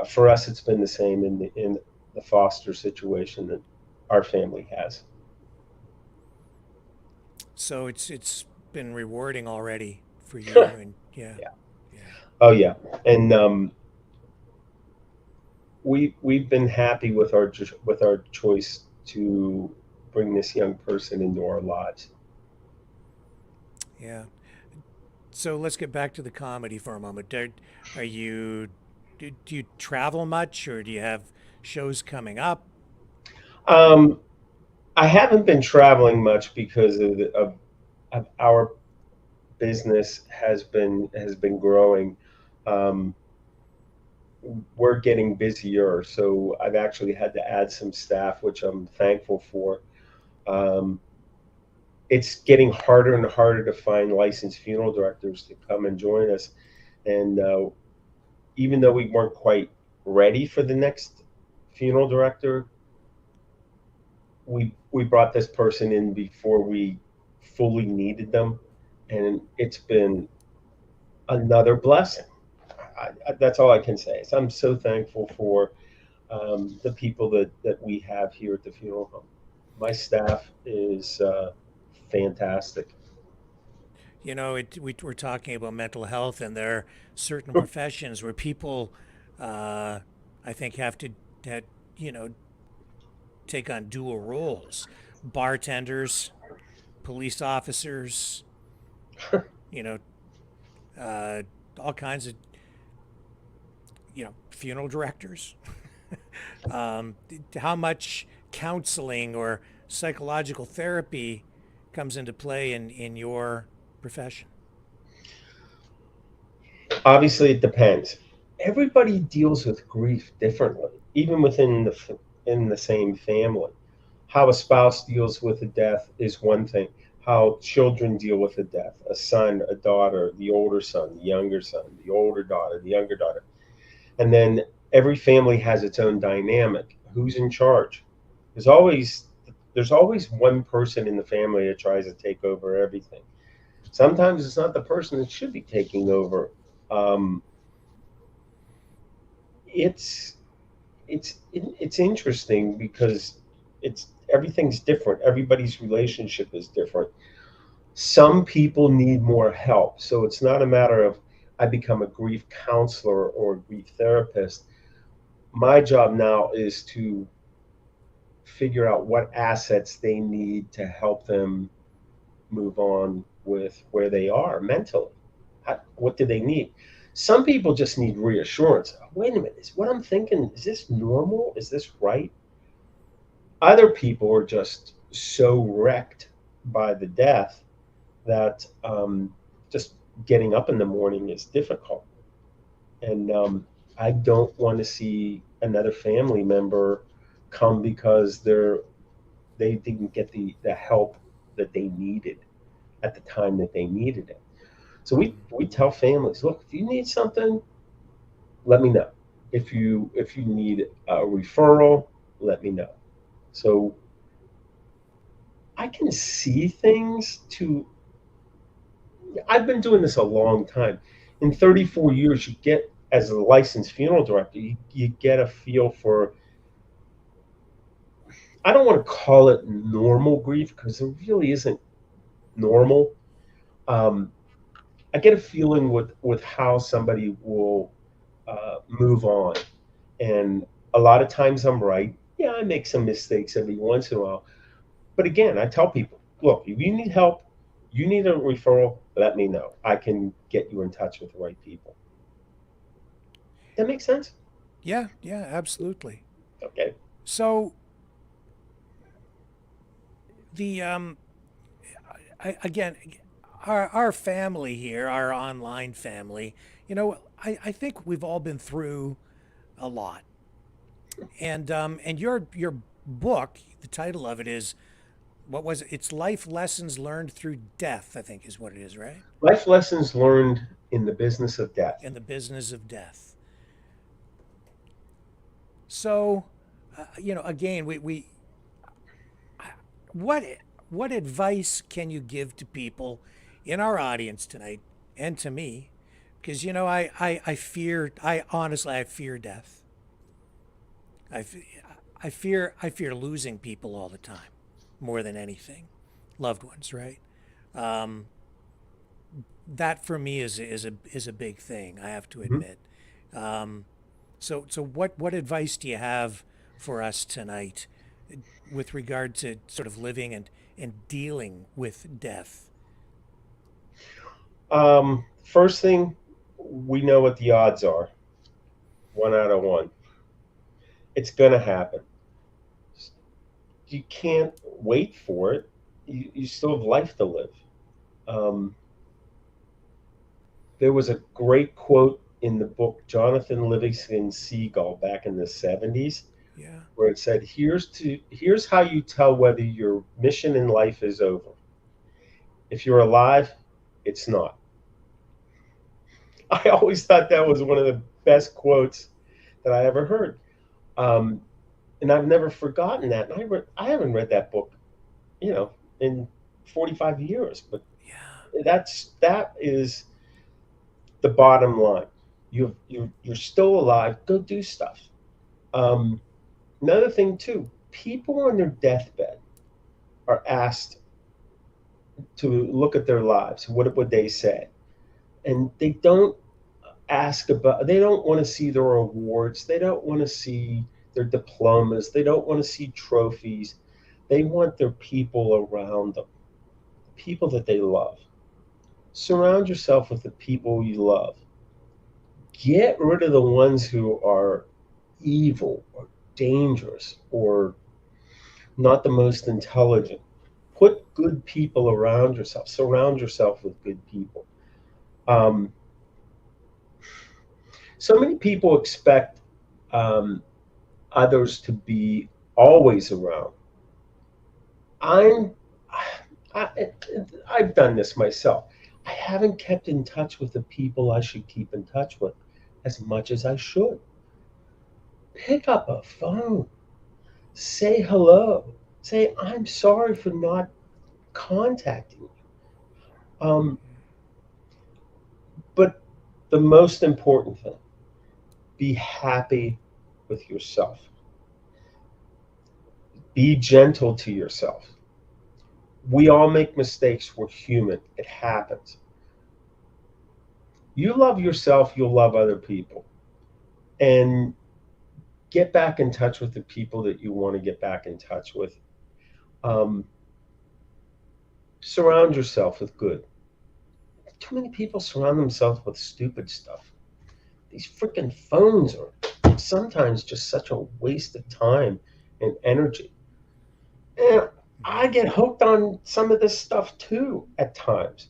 For us, it's been the same in the foster situation that our family has. So it's been rewarding already for you, and yeah. Yeah. Oh yeah, and we've been happy with our choice to bring this young person into our lives. Yeah. So let's get back to the comedy for a moment. Are you do you travel much, or do you have shows coming up? Um, I haven't been traveling much because of our business has been growing. Um, we're getting busier, so I've actually had to add some staff, which I'm thankful for. Um, it's getting harder and harder to find licensed funeral directors to come and join us, and even though we weren't quite ready for the next funeral director, we brought this person in before we fully needed them, and it's been another blessing. That's all I can say. So I'm so thankful for the people that we have here at the funeral home. My staff is fantastic. We're talking about mental health, and there are certain professions where people, I think, have to, that you know, take on dual roles. Bartenders, police officers, you know, uh, all kinds of, funeral directors. How much counseling or psychological therapy comes into play in your profession? Obviously, it depends. Everybody deals with grief differently, even within in the same family. How a spouse deals with a death is one thing. How children deal with a death, a son, a daughter, the older son, the younger son, the older daughter, the younger daughter. And then every family has its own dynamic. Who's in charge? There's always there's always one person in the family that tries to take over everything. Sometimes it's not the person that should be taking over. Um, it's it's interesting because it's everything's different. Everybody's relationship is different. Some people need more help, so it's not a matter of I become a grief counselor or a grief therapist. My job now is to figure out what assets they need to help them move on with where they are mentally. What do they need? Some people just need reassurance. Wait a minute, is what I'm thinking, is this normal? Is this right? Other people are just so wrecked by the death that just getting up in the morning is difficult. And I don't want to see another family member come because they didn't get the help that they needed at the time that they needed it. So we tell families, look, if you need something, let me know. If you need a referral, let me know. So I can see things to. I've been doing this a long time. In 34 years, you get as a licensed funeral director, you get a feel for. I don't want to call it normal grief because it really isn't normal. Um, I get a feeling with how somebody will move on, and a lot of times I'm right. Yeah, I make some mistakes every once in a while, but again, I tell people, look, if you need help, you need a referral, let me know. I can get you in touch with the right people. That makes sense. Yeah, yeah, absolutely. Okay. So the again, our family here, our online family, I think we've all been through a lot. And your book, the title of it is, what was it? It's Life Lessons Learned Through Death, I think is what it is, right? Life lessons learned in the business of death. In the business of death. So, again, we what what advice can you give to people in our audience tonight, and to me? Because I honestly I fear death. I, f- I fear losing people all the time, more than anything, loved ones, right? Um, that for me is a big thing. I have to Mhm. admit. Um, so what advice do you have for us tonight with regard to sort of living and dealing with death? First thing, we know what the odds are. 1 out of 1. It's going to happen. You can't wait for it. You still have life to live. Um, there was a great quote in the book Jonathan Livingston Seagull back in the 70s, Yeah. where it said, here's how you tell whether your mission in life is over. If you're alive, it's not. I always thought that was one of the best quotes that I ever heard. And I've never forgotten that. And I haven't read that book, in 45 years, but Yeah. that is the bottom line. You're still alive. Go do stuff. Another thing too, people on their deathbed are asked to look at their lives. What would they say? And they don't they don't want to see their awards. They don't want to see their diplomas. They don't want to see trophies. They want their people around them, people that they love. Surround yourself with the people you love. Get rid of the ones who are evil or dangerous or not the most intelligent. Put good people around yourself. Surround yourself with good people. Um, so many people expect um, others to be always around. I'm, I, I've done this myself. I haven't kept in touch with the people I should keep in touch with as much as I should. Pick up a phone, say hello, say, I'm sorry for not contacting you. But the most important thing, be happy with yourself. Be gentle to yourself. We all make mistakes. We're human. It happens. You love yourself, you'll love other people. And get back in touch with the people that you want to get back in touch with. Um, surround yourself with good. Too many people surround themselves with stupid stuff. These freaking phones are sometimes just such a waste of time and energy. And I get hooked on some of this stuff too at times.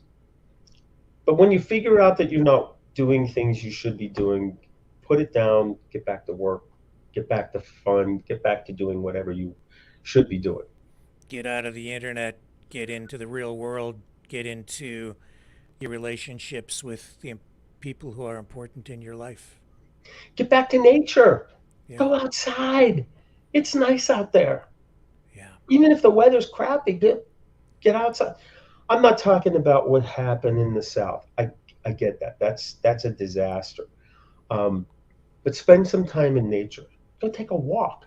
But when you figure out that you're not doing things you should be doing, put it down, get back to work, get back to fun, get back to doing whatever you should be doing. Get out of the internet, get into the real world, get into your relationships with the people who are important in your life. Get back to nature. Yeah. Go outside. It's nice out there. Yeah. Even if the weather's crappy, get outside. I'm not talking about what happened in the South. I get that. That's a disaster. But spend some time in nature. Go take a walk.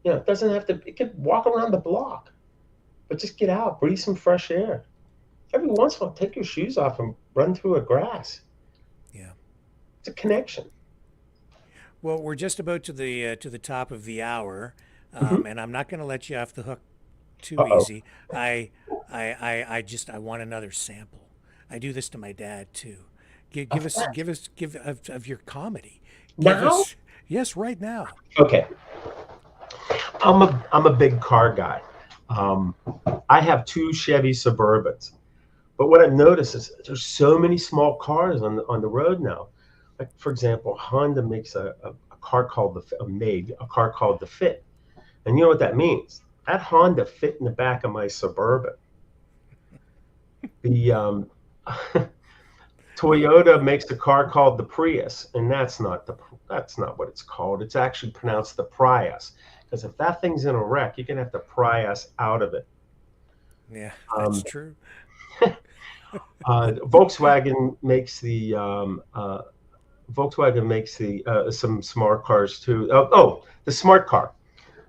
It doesn't have to. You could walk around the block, but just get out, breathe some fresh air. Every once in a while, take your shoes off and run through a grass. Yeah. It's a connection. Well, we're just about to the top of the hour, and I'm not going to let you off the hook too easy. I want another sample. I do this to my dad too. Give of your comedy. Now? Yes, right now. Okay. I'm a big car guy. I have 2 Chevy Suburbans, but what I've noticed is there's so many small cars on the road now. Like, for example, Honda makes a car called a car called the Fit, and you know what that means? That Honda fit in the back of my Suburban. The Toyota makes a car called the Prius, and that's not what it's called. It's actually pronounced the Prius, because if that thing's in a wreck, you're gonna have to pry us out of it. Yeah, that's true. Volkswagen makes the some smart cars too. The smart car.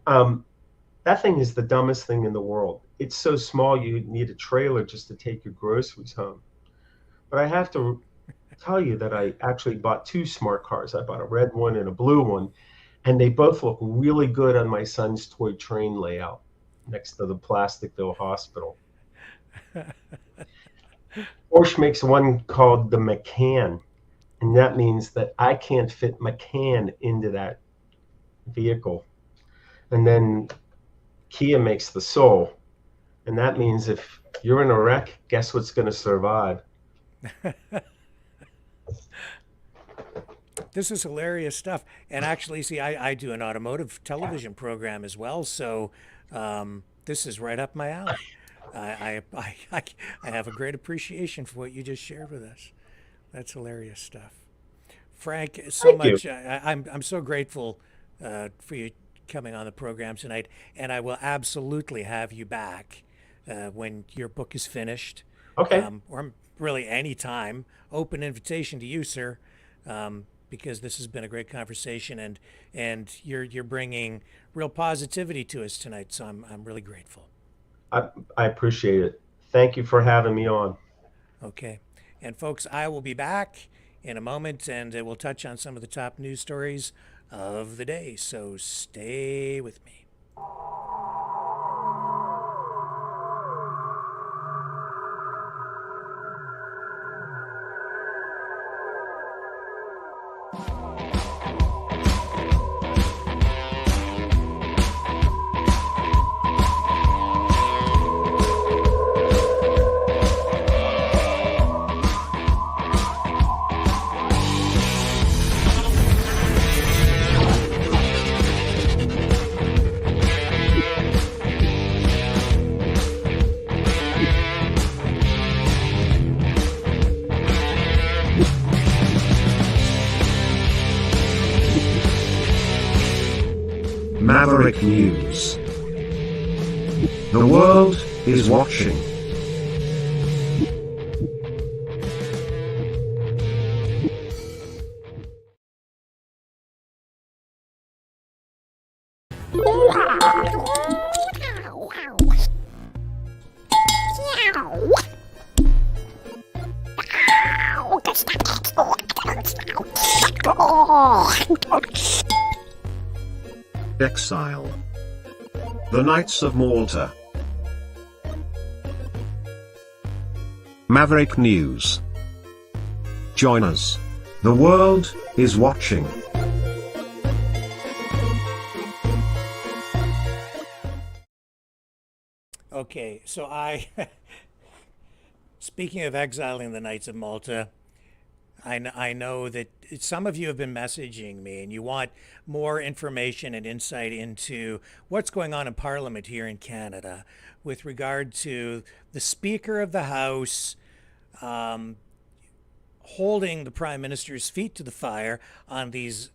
That thing is the dumbest thing in the world. It's so small you need a trailer just to take your groceries home. But I have to tell you that I actually bought two smart cars. I bought a red one and a blue one, and they both look really good on my son's toy train layout next to the Plasticville Hospital. Porsche makes one called the Macan, and that means that I can't fit Macan into that vehicle. And then Kia makes the Soul, and that means if you're in a wreck, guess what's going to survive? This is hilarious stuff. And actually, see, I do an automotive television program as well, so this is right up my alley. I have a great appreciation for what you just shared with us. That's hilarious stuff. Frank, so much. I'm so grateful for you coming on the program tonight, and I will absolutely have you back when your book is finished. Okay. Or really any time. Open invitation to you, sir, because this has been a great conversation, and you're bringing real positivity to us tonight. So I'm really grateful. I appreciate it. Thank you for having me on. Okay. And folks, I will be back in a moment, and we'll touch on some of the top news stories of the day. So stay with me. Maverick News. The world is watching. Exile. The Knights of Malta. Maverick News. Join us. The world is watching. Okay, so speaking of exiling the Knights of Malta, I know that some of you have been messaging me and you want more information and insight into what's going on in Parliament here in Canada with regard to the Speaker of the House holding the Prime Minister's feet to the fire on these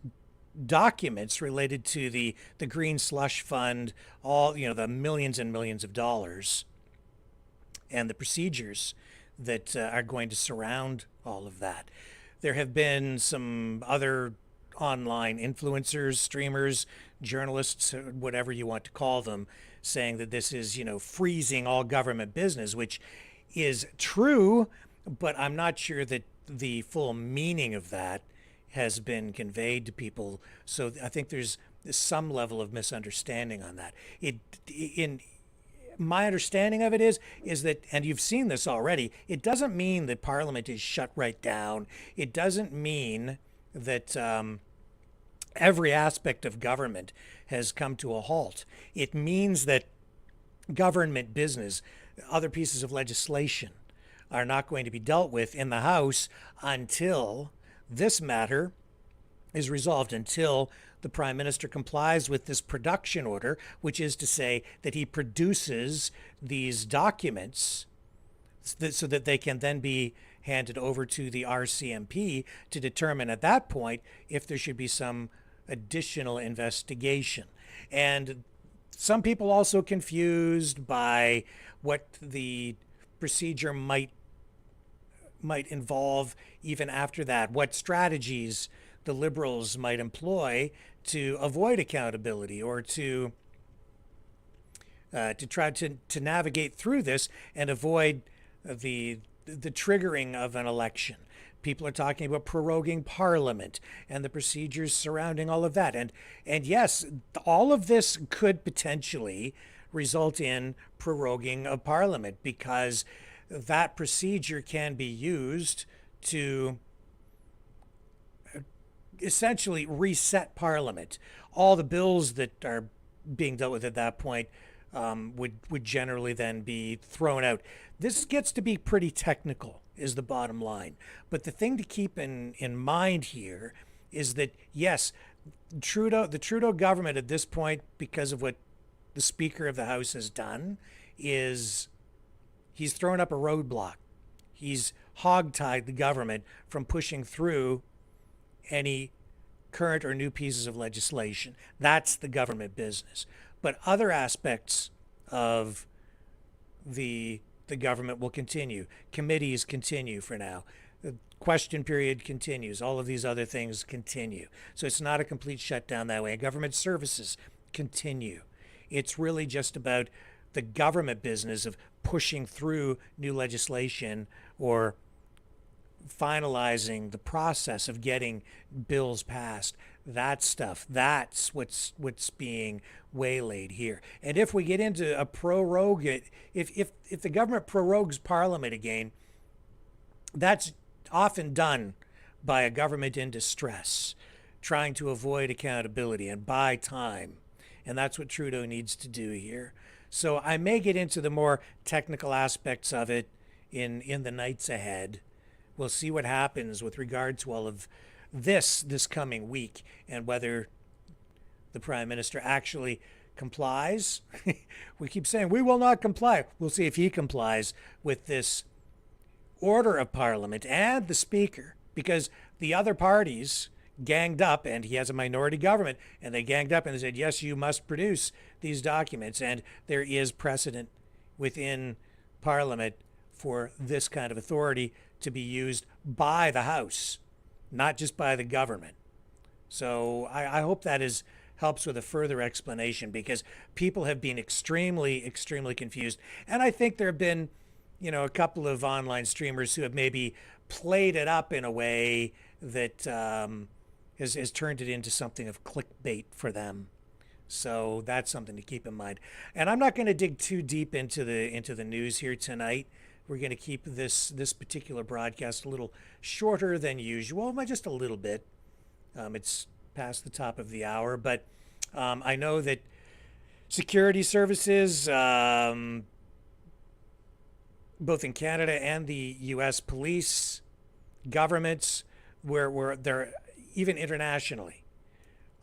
documents related to the Green Slush Fund, all, the millions and millions of dollars, and the procedures that are going to surround all of that. There have been some other online influencers, streamers, journalists, whatever you want to call them, saying that this is, freezing all government business, which is true, but I'm not sure that the full meaning of that has been conveyed to people. So I think there's some level of misunderstanding on that. My understanding of it is that, and you've seen this already, it doesn't mean that Parliament is shut right down. It doesn't mean that every aspect of government has come to a halt. It means that government business, other pieces of legislation, are not going to be dealt with in the House until this matter is resolved, until the Prime Minister complies with this production order, which is to say that he produces these documents so that they can then be handed over to the RCMP to determine at that point if there should be some additional investigation. And some people also confused by what the procedure might involve even after that, what strategies the Liberals might employ to avoid accountability or to try to navigate through this and avoid the triggering of an election. People are talking about proroguing Parliament and the procedures surrounding all of that. And yes, all of this could potentially result in proroguing of Parliament, because that procedure can be used to essentially reset Parliament. All the bills that are being dealt with at that point would generally then be thrown out. This gets to be pretty technical, is the bottom line. But the thing to keep in mind here is that, yes, the Trudeau government at this point, because of what the Speaker of the House has done, is he's thrown up a roadblock. He's hogtied the government from pushing through any current or new pieces of legislation. That's the government business. But other aspects of the government will continue. Committees continue for now. The question period continues. All of these other things continue. So it's not a complete shutdown that way. Government services continue. It's really just about the government business of pushing through new legislation or finalizing the process of getting bills passed. That stuff, that's what's being waylaid here. And if we get into a prorogue, if the government prorogues Parliament again, that's often done by a government in distress, trying to avoid accountability and buy time. And that's what Trudeau needs to do here. So I may get into the more technical aspects of it in the nights ahead. We'll see what happens with regard to all of this coming week, and whether the Prime Minister actually complies. We keep saying we will not comply. We'll see if he complies with this order of Parliament and the Speaker, because the other parties ganged up, and he has a minority government, and they ganged up and they said, yes, you must produce these documents. And there is precedent within Parliament for this kind of authority to be used by the House, not just by the government. So I hope that helps with a further explanation, because people have been extremely, extremely confused. And I think there have been, a couple of online streamers who have maybe played it up in a way that has turned it into something of clickbait for them. So that's something to keep in mind. And I'm not going to dig too deep into the news here tonight. We're going to keep this particular broadcast a little shorter than usual, but just a little bit. It's past the top of the hour, but I know that security services, both in Canada and the U.S. police, governments, where they're even internationally,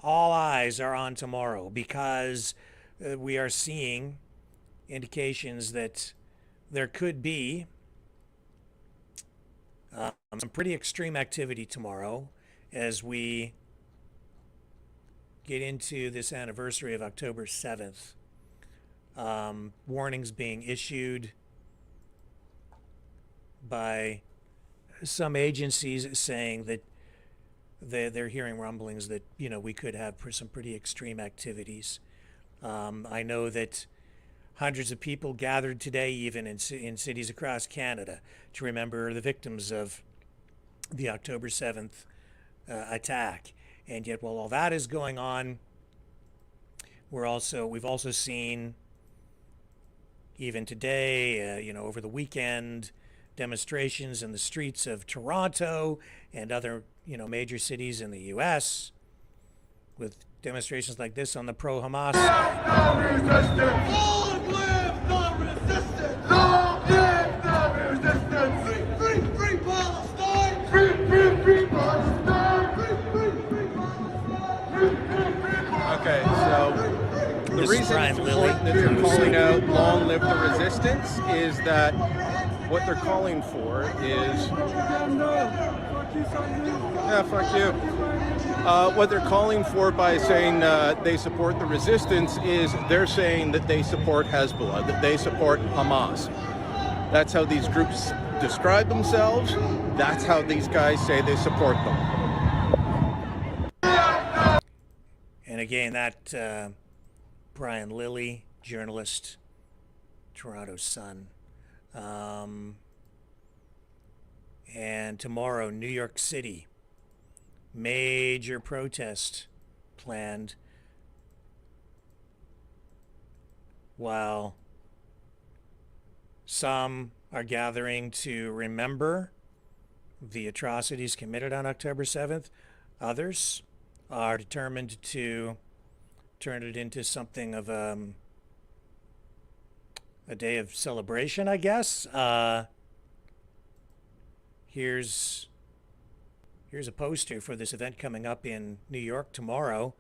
all eyes are on tomorrow, because we are seeing indications that there could be some pretty extreme activity tomorrow as we get into this anniversary of October 7th. Warnings being issued by some agencies saying that they're hearing rumblings that, we could have some pretty extreme activities. I know that hundreds of people gathered today, even in cities across Canada, to remember the victims of the October 7th attack. And yet, while all that is going on, we've also seen, even today, over the weekend, demonstrations in the streets of Toronto and other, major cities in the U.S. with demonstrations like this on the pro-Hamas side. No resistance! Long live the resistance! Long live the resistance! Free, free, free Palestine! Free, free, free Palestine! Free, free, free Palestine! Free, free, free Palestine! Okay, so the reason it's important that they're calling out "Long live the resistance" is that what they're calling for is Yeah, fuck you. What they're calling for by saying they support the resistance is they're saying that they support Hezbollah, that they support Hamas. That's how these groups describe themselves. That's how these guys say they support them. And again, that Brian Lilly, journalist, Toronto Sun. And tomorrow, New York City, major protest planned while some are gathering to remember the atrocities committed on October 7th. Others are determined to turn it into something of a day of celebration, I guess. Here's a poster for this event coming up in New York tomorrow.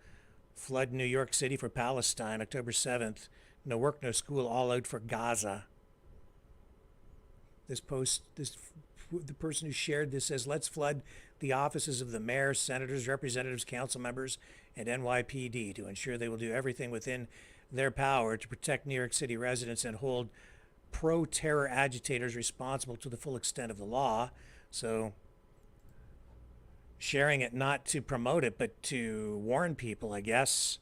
Flood New York City for Palestine, October 7th. No work, no school, all out for Gaza. The person who shared this says, let's flood the offices of the mayor, senators, representatives, council members, and NYPD to ensure they will do everything within their power to protect New York City residents and hold pro-terror agitators responsible to the full extent of the law. So sharing it not to promote it, but to warn people, I guess,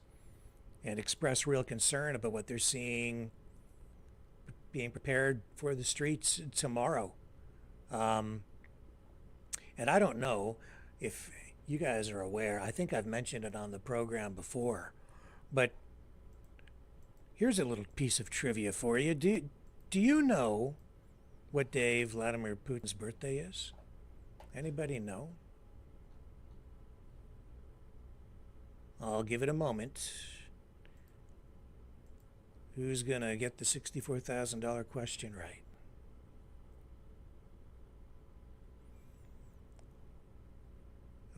and express real concern about what they're seeing being prepared for the streets tomorrow. And I don't know if you guys are aware. I think I've mentioned it on the program before, but here's a little piece of trivia for you. Do you know what day Vladimir Putin's birthday is? Anybody know? I'll give it a moment. Who's going to get the $64,000 question right?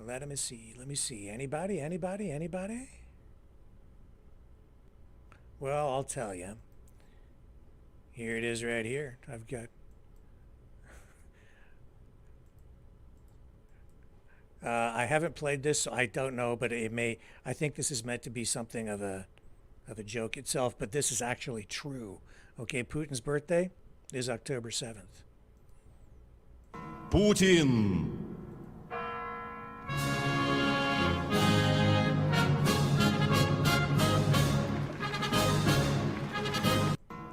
Let me see. Anybody? Well, I'll tell you. Here it is right here. I've got... I haven't played this, so I don't know, but it may... I think this is meant to be something of a joke itself, but this is actually true. Okay, Putin's birthday is October 7th. Putin.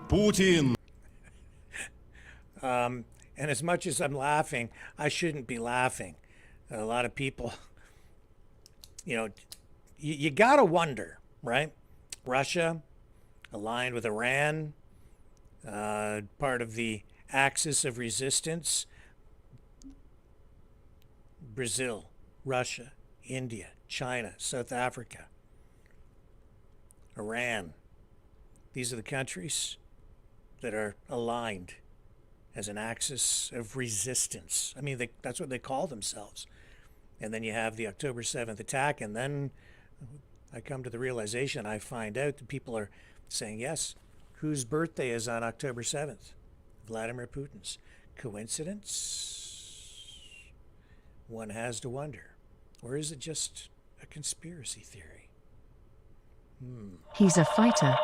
Putin. And as much as I'm laughing, I shouldn't be laughing. A lot of people, you gotta wonder, right? Russia, aligned with Iran, part of the axis of resistance. Brazil, Russia, India, China, South Africa, Iran. These are the countries that are aligned as an axis of resistance. I mean, that's what they call themselves. And then you have the October 7th attack, and then I come to the realization, I find out that people are saying, yes, whose birthday is on October 7th? Vladimir Putin's. Coincidence? One has to wonder. Or is it just a conspiracy theory? He's a fighter.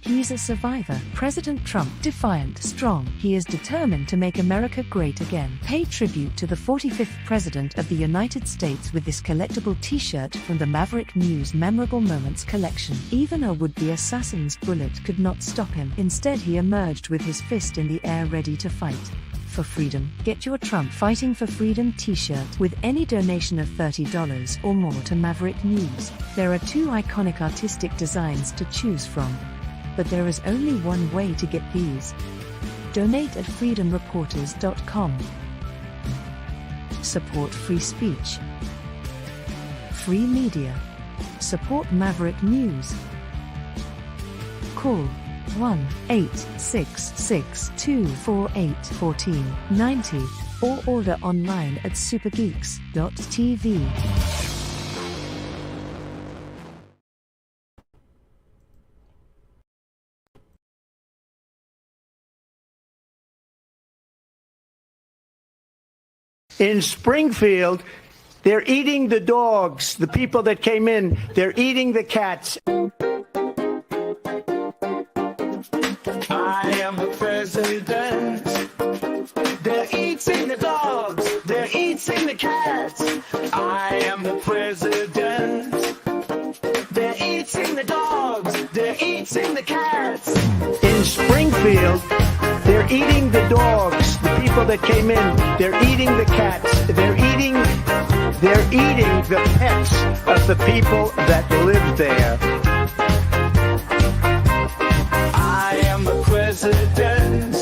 He's a survivor. President Trump, defiant, strong. He is determined to make America great again. Pay tribute to the 45th President of the United States with this collectible t-shirt from the Maverick News Memorable Moments collection. Even a would-be assassin's bullet could not stop him. Instead, he emerged with his fist in the air ready to fight. For freedom. Get your Trump Fighting for Freedom t-shirt with any donation of $30 or more to Maverick News. There are two iconic artistic designs to choose from. But there is only one way to get these. Donate at freedomreporters.com. Support free speech. Free media. Support Maverick News. Call 1-866-248-1490 or order online at supergeeks.tv. In Springfield, they're eating the dogs. The people that came in, they're eating the cats. I am the president. They're eating the dogs. They're eating the cats. I am the president. They're eating the dogs. They're eating the cats. In Springfield, they're eating the dogs. The people that came in, they're eating the cats. They're eating the pets of the people that live there. I am the president.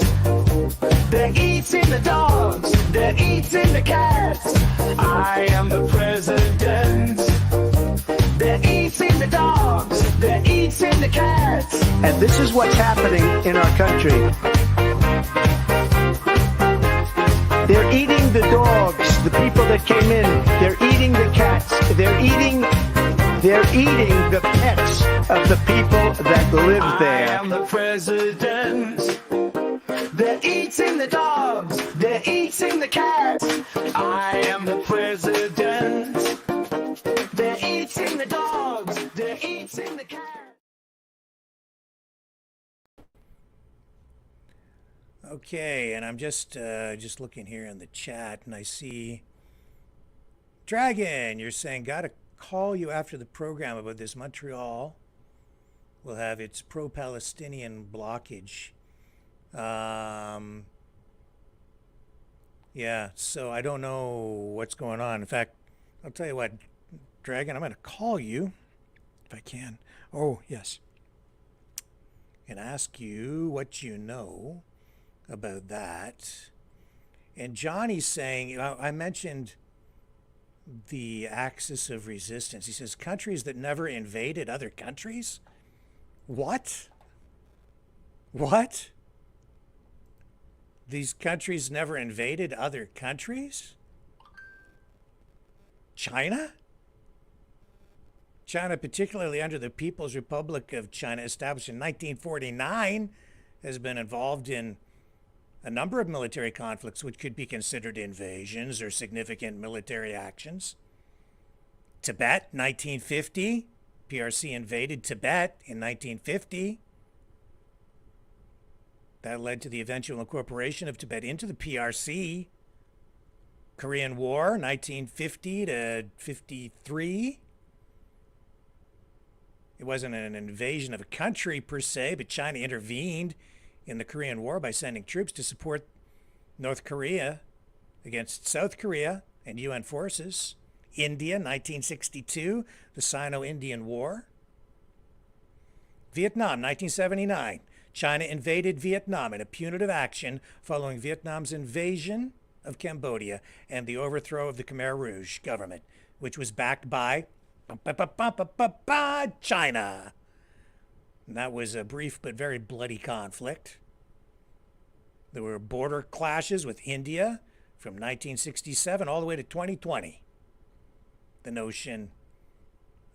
They're eating the dogs. They're eating the cats. I am the president. They're eating the dogs. They're eating the cats. And this is what's happening in our country. They're eating the dogs, the people that came in. They're eating the cats. They're eating the pets of the people that live there. I am the president. They're eating the dogs. They're eating the cats. I am the president. They're eating the dogs. They're eating the cats. Okay, and I'm just looking here in the chat, and I see Dragon. You're saying, gotta call you after the program about this. Montreal will have its pro-Palestinian blockage. Yeah, so I don't know what's going on. In fact, I'll tell you what, Dragon, I'm going to call you if I can. Oh, yes. And ask you what you know about that. And Johnny's saying, I mentioned the axis of resistance. He says, countries that never invaded other countries? What? What? These countries never invaded other countries? China? China, particularly under the People's Republic of China, established in 1949, has been involved in a number of military conflicts which could be considered invasions or significant military actions. Tibet, 1950. PRC invaded Tibet in 1950. That led to the eventual incorporation of Tibet into the PRC. Korean War, 1950 to 53. It wasn't an invasion of a country per se, but China intervened in the Korean War by sending troops to support North Korea against South Korea and UN forces. India, 1962, the Sino-Indian War. Vietnam, 1979. China invaded Vietnam in a punitive action following Vietnam's invasion of Cambodia and the overthrow of the Khmer Rouge government, which was backed by China. And that was a brief but very bloody conflict. There were border clashes with India from 1967 all the way to 2020. The notion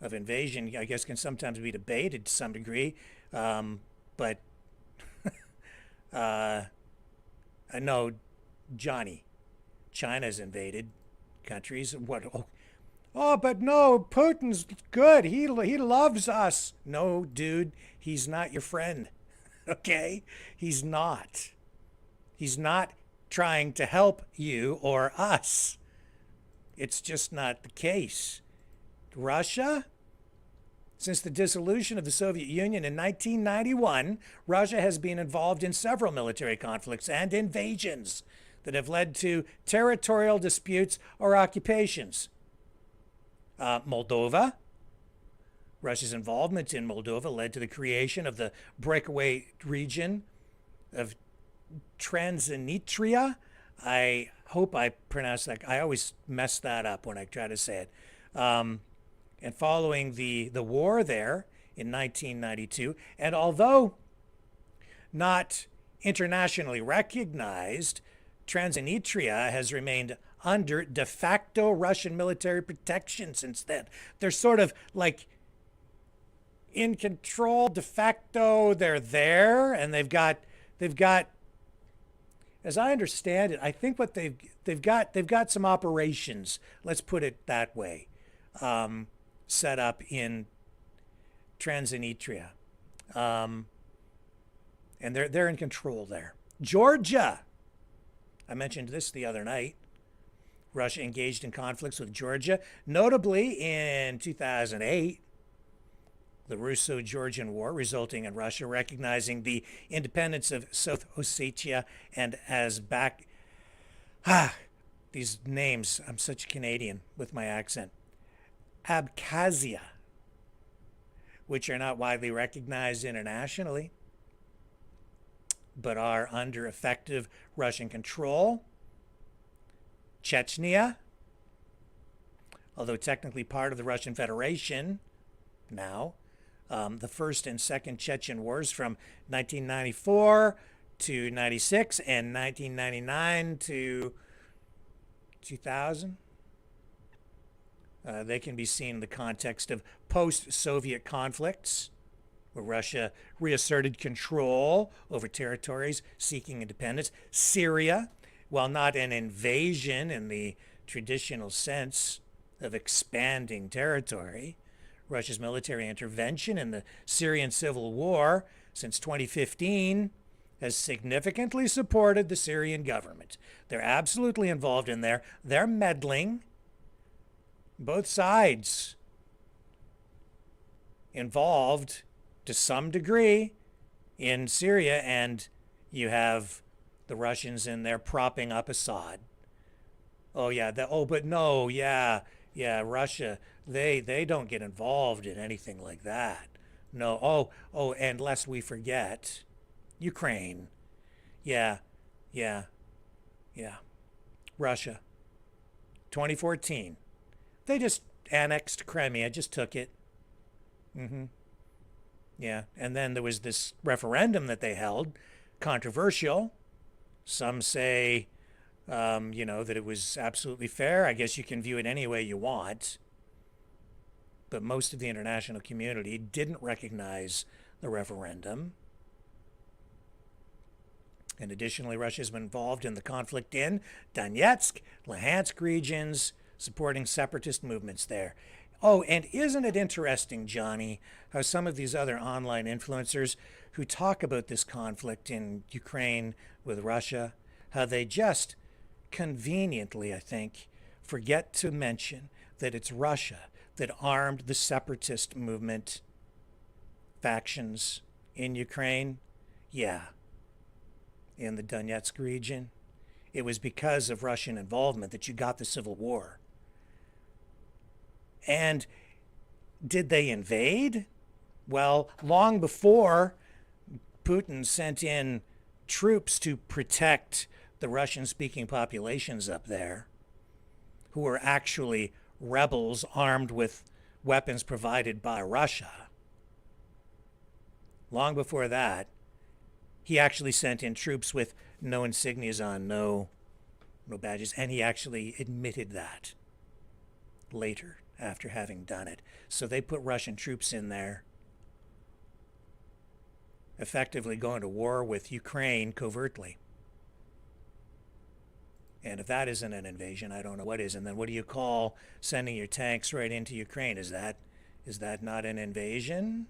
of invasion, I guess, can sometimes be debated to some degree, but no, Johnny, China's invaded countries. What? Oh, but no, Putin's good. He loves us. No, dude, he's not your friend. Okay? He's not. He's not trying to help you or us. It's just not the case. Russia? Since the dissolution of the Soviet Union in 1991, Russia has been involved in several military conflicts and invasions that have led to territorial disputes or occupations. Moldova. Russia's involvement in Moldova led to the creation of the breakaway region of Transnistria. I hope I pronounced that. I always mess that up when I try to say it. And following the war there in 1992, and although not internationally recognized, Transnistria has remained under de facto Russian military protection since then. They're sort of like in control de facto. They're there, and they've got as I understand it, I think what they've got some operations. Let's put it that way, set up in Transnistria, and they're in control there. Georgia. I mentioned this the other night. Russia engaged in conflicts with Georgia, notably in 2008, the Russo-Georgian War, resulting in Russia recognizing the independence of South Ossetia and these names, I'm such a Canadian with my accent, Abkhazia, which are not widely recognized internationally, but are under effective Russian control. Chechnya, although technically part of the Russian Federation now, the First and Second Chechen Wars from 1994 to 96 and 1999 to 2000. They can be seen in the context of post-Soviet conflicts, where Russia reasserted control over territories seeking independence. Syria, while not an invasion in the traditional sense of expanding territory, Russia's military intervention in the Syrian civil war since 2015 has significantly supported the Syrian government. They're absolutely involved in there. They're meddling. Both sides involved to some degree in Syria, and you have the Russians in there propping up Assad. Oh yeah, Russia, they don't get involved in anything like that. No, and lest we forget, Ukraine. Yeah. Russia. 2014. They just annexed Crimea, just took it. Yeah, and then there was this referendum that they held, controversial. Some say, that it was absolutely fair. I guess you can view it any way you want. But most of the international community didn't recognize the referendum. And additionally, Russia's been involved in the conflict in Donetsk, Luhansk regions, supporting separatist movements there. Oh, and isn't it interesting, Johnny, how some of these other online influencers who talk about this conflict in Ukraine with Russia, how they just conveniently, I think, forget to mention that it's Russia that armed the separatist movement factions in Ukraine. Yeah, in the Donetsk region. It was because of Russian involvement that you got the civil war. And did they invade? Well, long before Putin sent in troops to protect the Russian-speaking populations up there, who were actually rebels armed with weapons provided by Russia. Long before that, he actually sent in troops with no insignias on, no badges, and he actually admitted that later after having done it. So they put Russian troops in there, effectively going to war with Ukraine covertly. And if that isn't an invasion, I don't know what is. And then what do you call sending your tanks right into Ukraine? Is that not an invasion?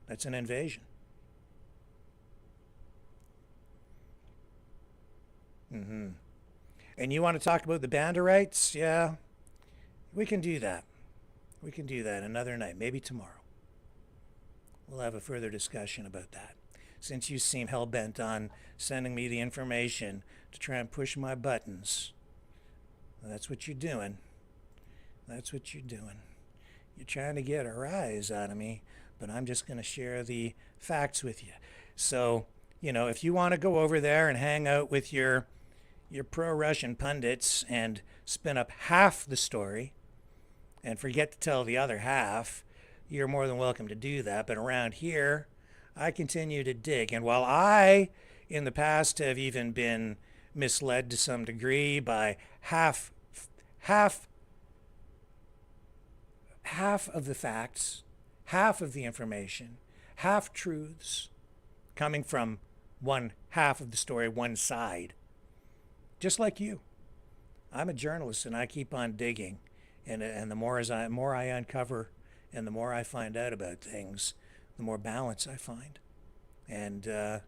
That's an invasion. And you want to talk about the Banderites? Yeah, we can do that. We can do that another night, maybe tomorrow. We'll have a further discussion about that. Since you seem hell-bent on sending me the information to try and push my buttons, that's what you're doing. That's what you're doing. You're trying to get a rise out of me, but I'm just going to share the facts with you. So, if you want to go over there and hang out with your pro-Russian pundits and spin up half the story and forget to tell the other half, you're more than welcome to do that. But around here, I continue to dig. And while I, in the past, have even been misled to some degree by half of the facts, half of the information, half truths coming from one half of the story, one side. Just like you. I'm a journalist and I keep on digging. And the more I uncover and the more I find out about things, the more balance I find. And that's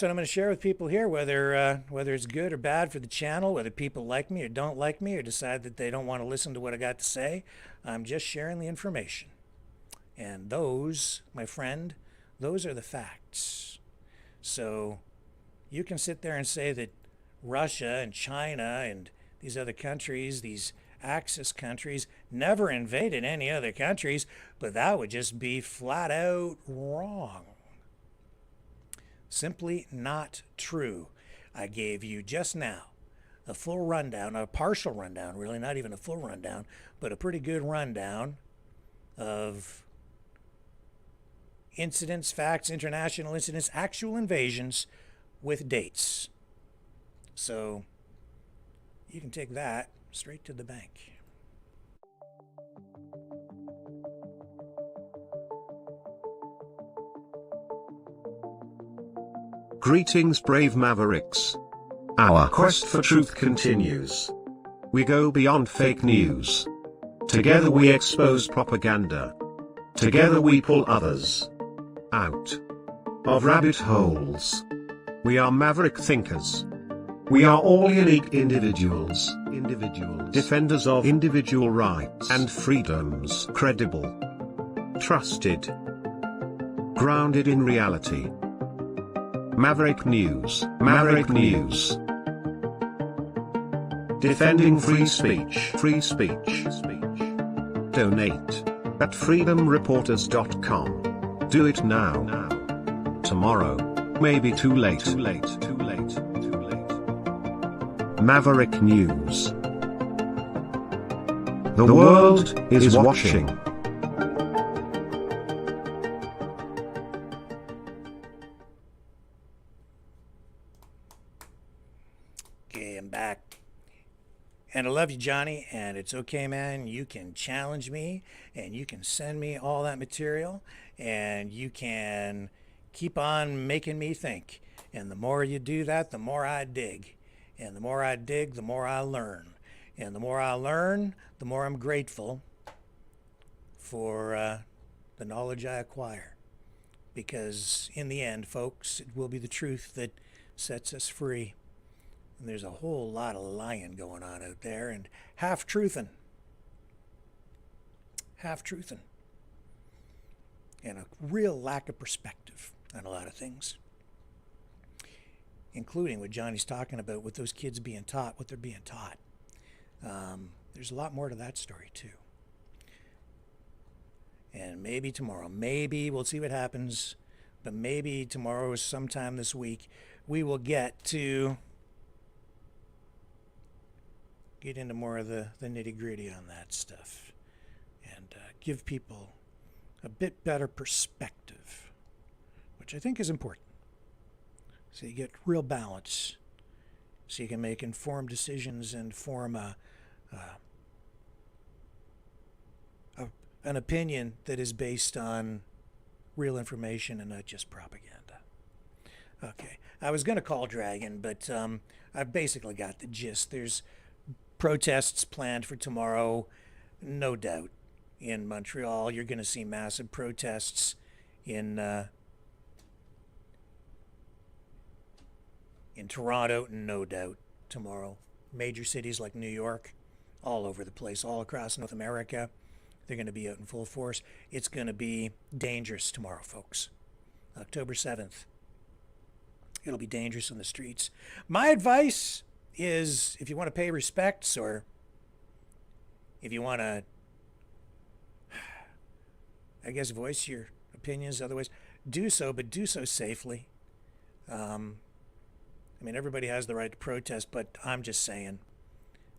what I'm going to share with people here, whether it's good or bad for the channel, whether people like me or don't like me or decide that they don't want to listen to what I got to say. I'm just sharing the information. And those, my friend, those are the facts. So you can sit there and say that Russia and China and these other countries, these Axis countries, never invaded any other countries, but that would just be flat out wrong. Simply not true. I gave you just now a full rundown, a partial rundown, really, not even a full rundown, but a pretty good rundown of incidents, facts, international incidents, actual invasions with dates. So you can take that straight to the bank. Greetings, brave Mavericks. Our quest for truth continues. We go beyond fake news. Together we expose propaganda. Together we pull others out of rabbit holes. We are maverick thinkers. We are all unique individuals, defenders of individual rights and freedoms, credible, trusted, grounded in reality. Maverick News, Maverick News. Defending free speech, free speech. Donate at freedomreporters.com. Do it now. Tomorrow may be too late. Maverick News. The world is watching. Okay, I'm back. And I love you, Johnny, and it's okay, man. You can challenge me, and you can send me all that material, and you can keep on making me think. And the more you do that, the more I dig. And the more I dig, the more I learn. And the more I learn, the more I'm grateful for the knowledge I acquire. Because in the end, folks, it will be the truth that sets us free. And there's a whole lot of lying going on out there and half-truthing. Half-truthing. And a real lack of perspective on a lot of things. Including what Johnny's talking about with those kids being taught what they're being taught. There's a lot more to that story, too. And maybe tomorrow, maybe we'll see what happens, but maybe tomorrow or sometime this week, we will get into more of the nitty-gritty on that stuff and give people a bit better perspective, which I think is important. So you get real balance, so you can make informed decisions and form an opinion that is based on real information and not just propaganda. Okay, I was going to call Dragon, but I've basically got the gist. There's protests planned for tomorrow, no doubt. In Montreal, you're going to see massive protests in Toronto, no doubt, tomorrow. Major cities like New York, all over the place, all across North America. They're going to be out in full force. It's going to be dangerous tomorrow, folks. October 7th. It'll be dangerous in the streets. My advice is, if you want to pay respects or if you want to, I guess, voice your opinions, otherwise, do so, but do so safely. I mean, everybody has the right to protest, but I'm just saying,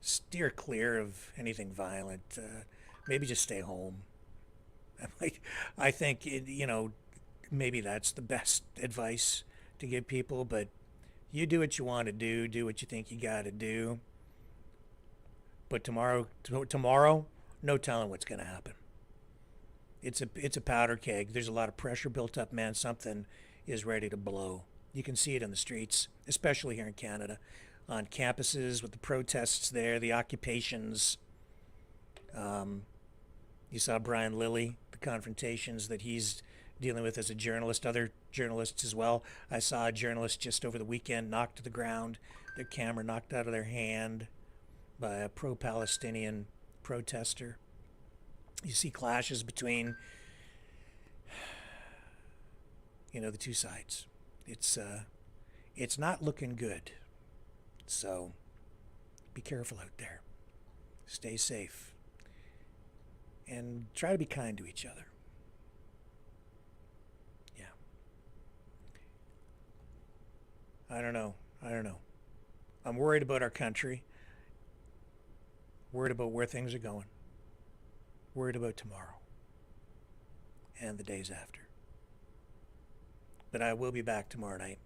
steer clear of anything violent. Maybe just stay home. I think, maybe that's the best advice to give people, but you do what you want to do what you think you got to do. But tomorrow, no telling what's going to happen. It's a powder keg. There's a lot of pressure built up, man. Something is ready to blow. You can see it in the streets, especially here in Canada, on campuses with the protests there, the occupations. You saw Brian Lilly, the confrontations that he's dealing with as a journalist, other journalists as well. I saw a journalist just over the weekend knocked to the ground, their camera knocked out of their hand by a pro-Palestinian protester. You see clashes between, the two sides. It's not looking good. So be careful out there. Stay safe. And try to be kind to each other. Yeah. I don't know. I'm worried about our country. Worried about where things are going. Worried about tomorrow. And the days after. But I will be back tomorrow night.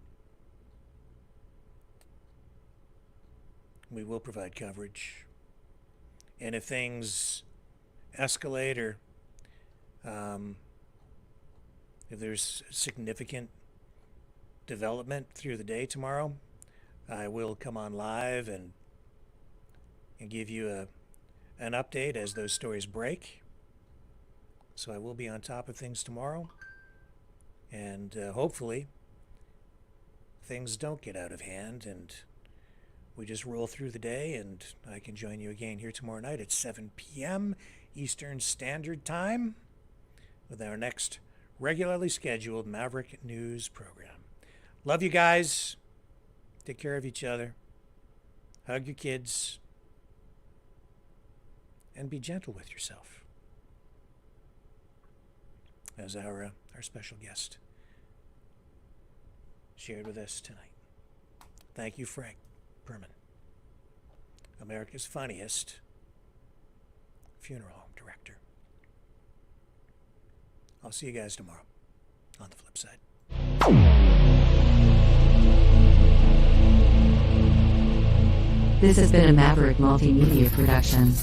We will provide coverage. And if things escalate or if there's significant development through the day tomorrow, I will come on live and give you an update as those stories break. So I will be on top of things tomorrow. And hopefully things don't get out of hand and we just roll through the day, and I can join you again here tomorrow night at 7 p.m. Eastern Standard Time with our next regularly scheduled Maverick News Program. Love you guys. Take care of each other. Hug your kids. And be gentle with yourself. As our special guest shared with us tonight. Thank you, Frank Perman, America's funniest funeral home director. I'll see you guys tomorrow on the flip side. This has been a Maverick Multimedia production.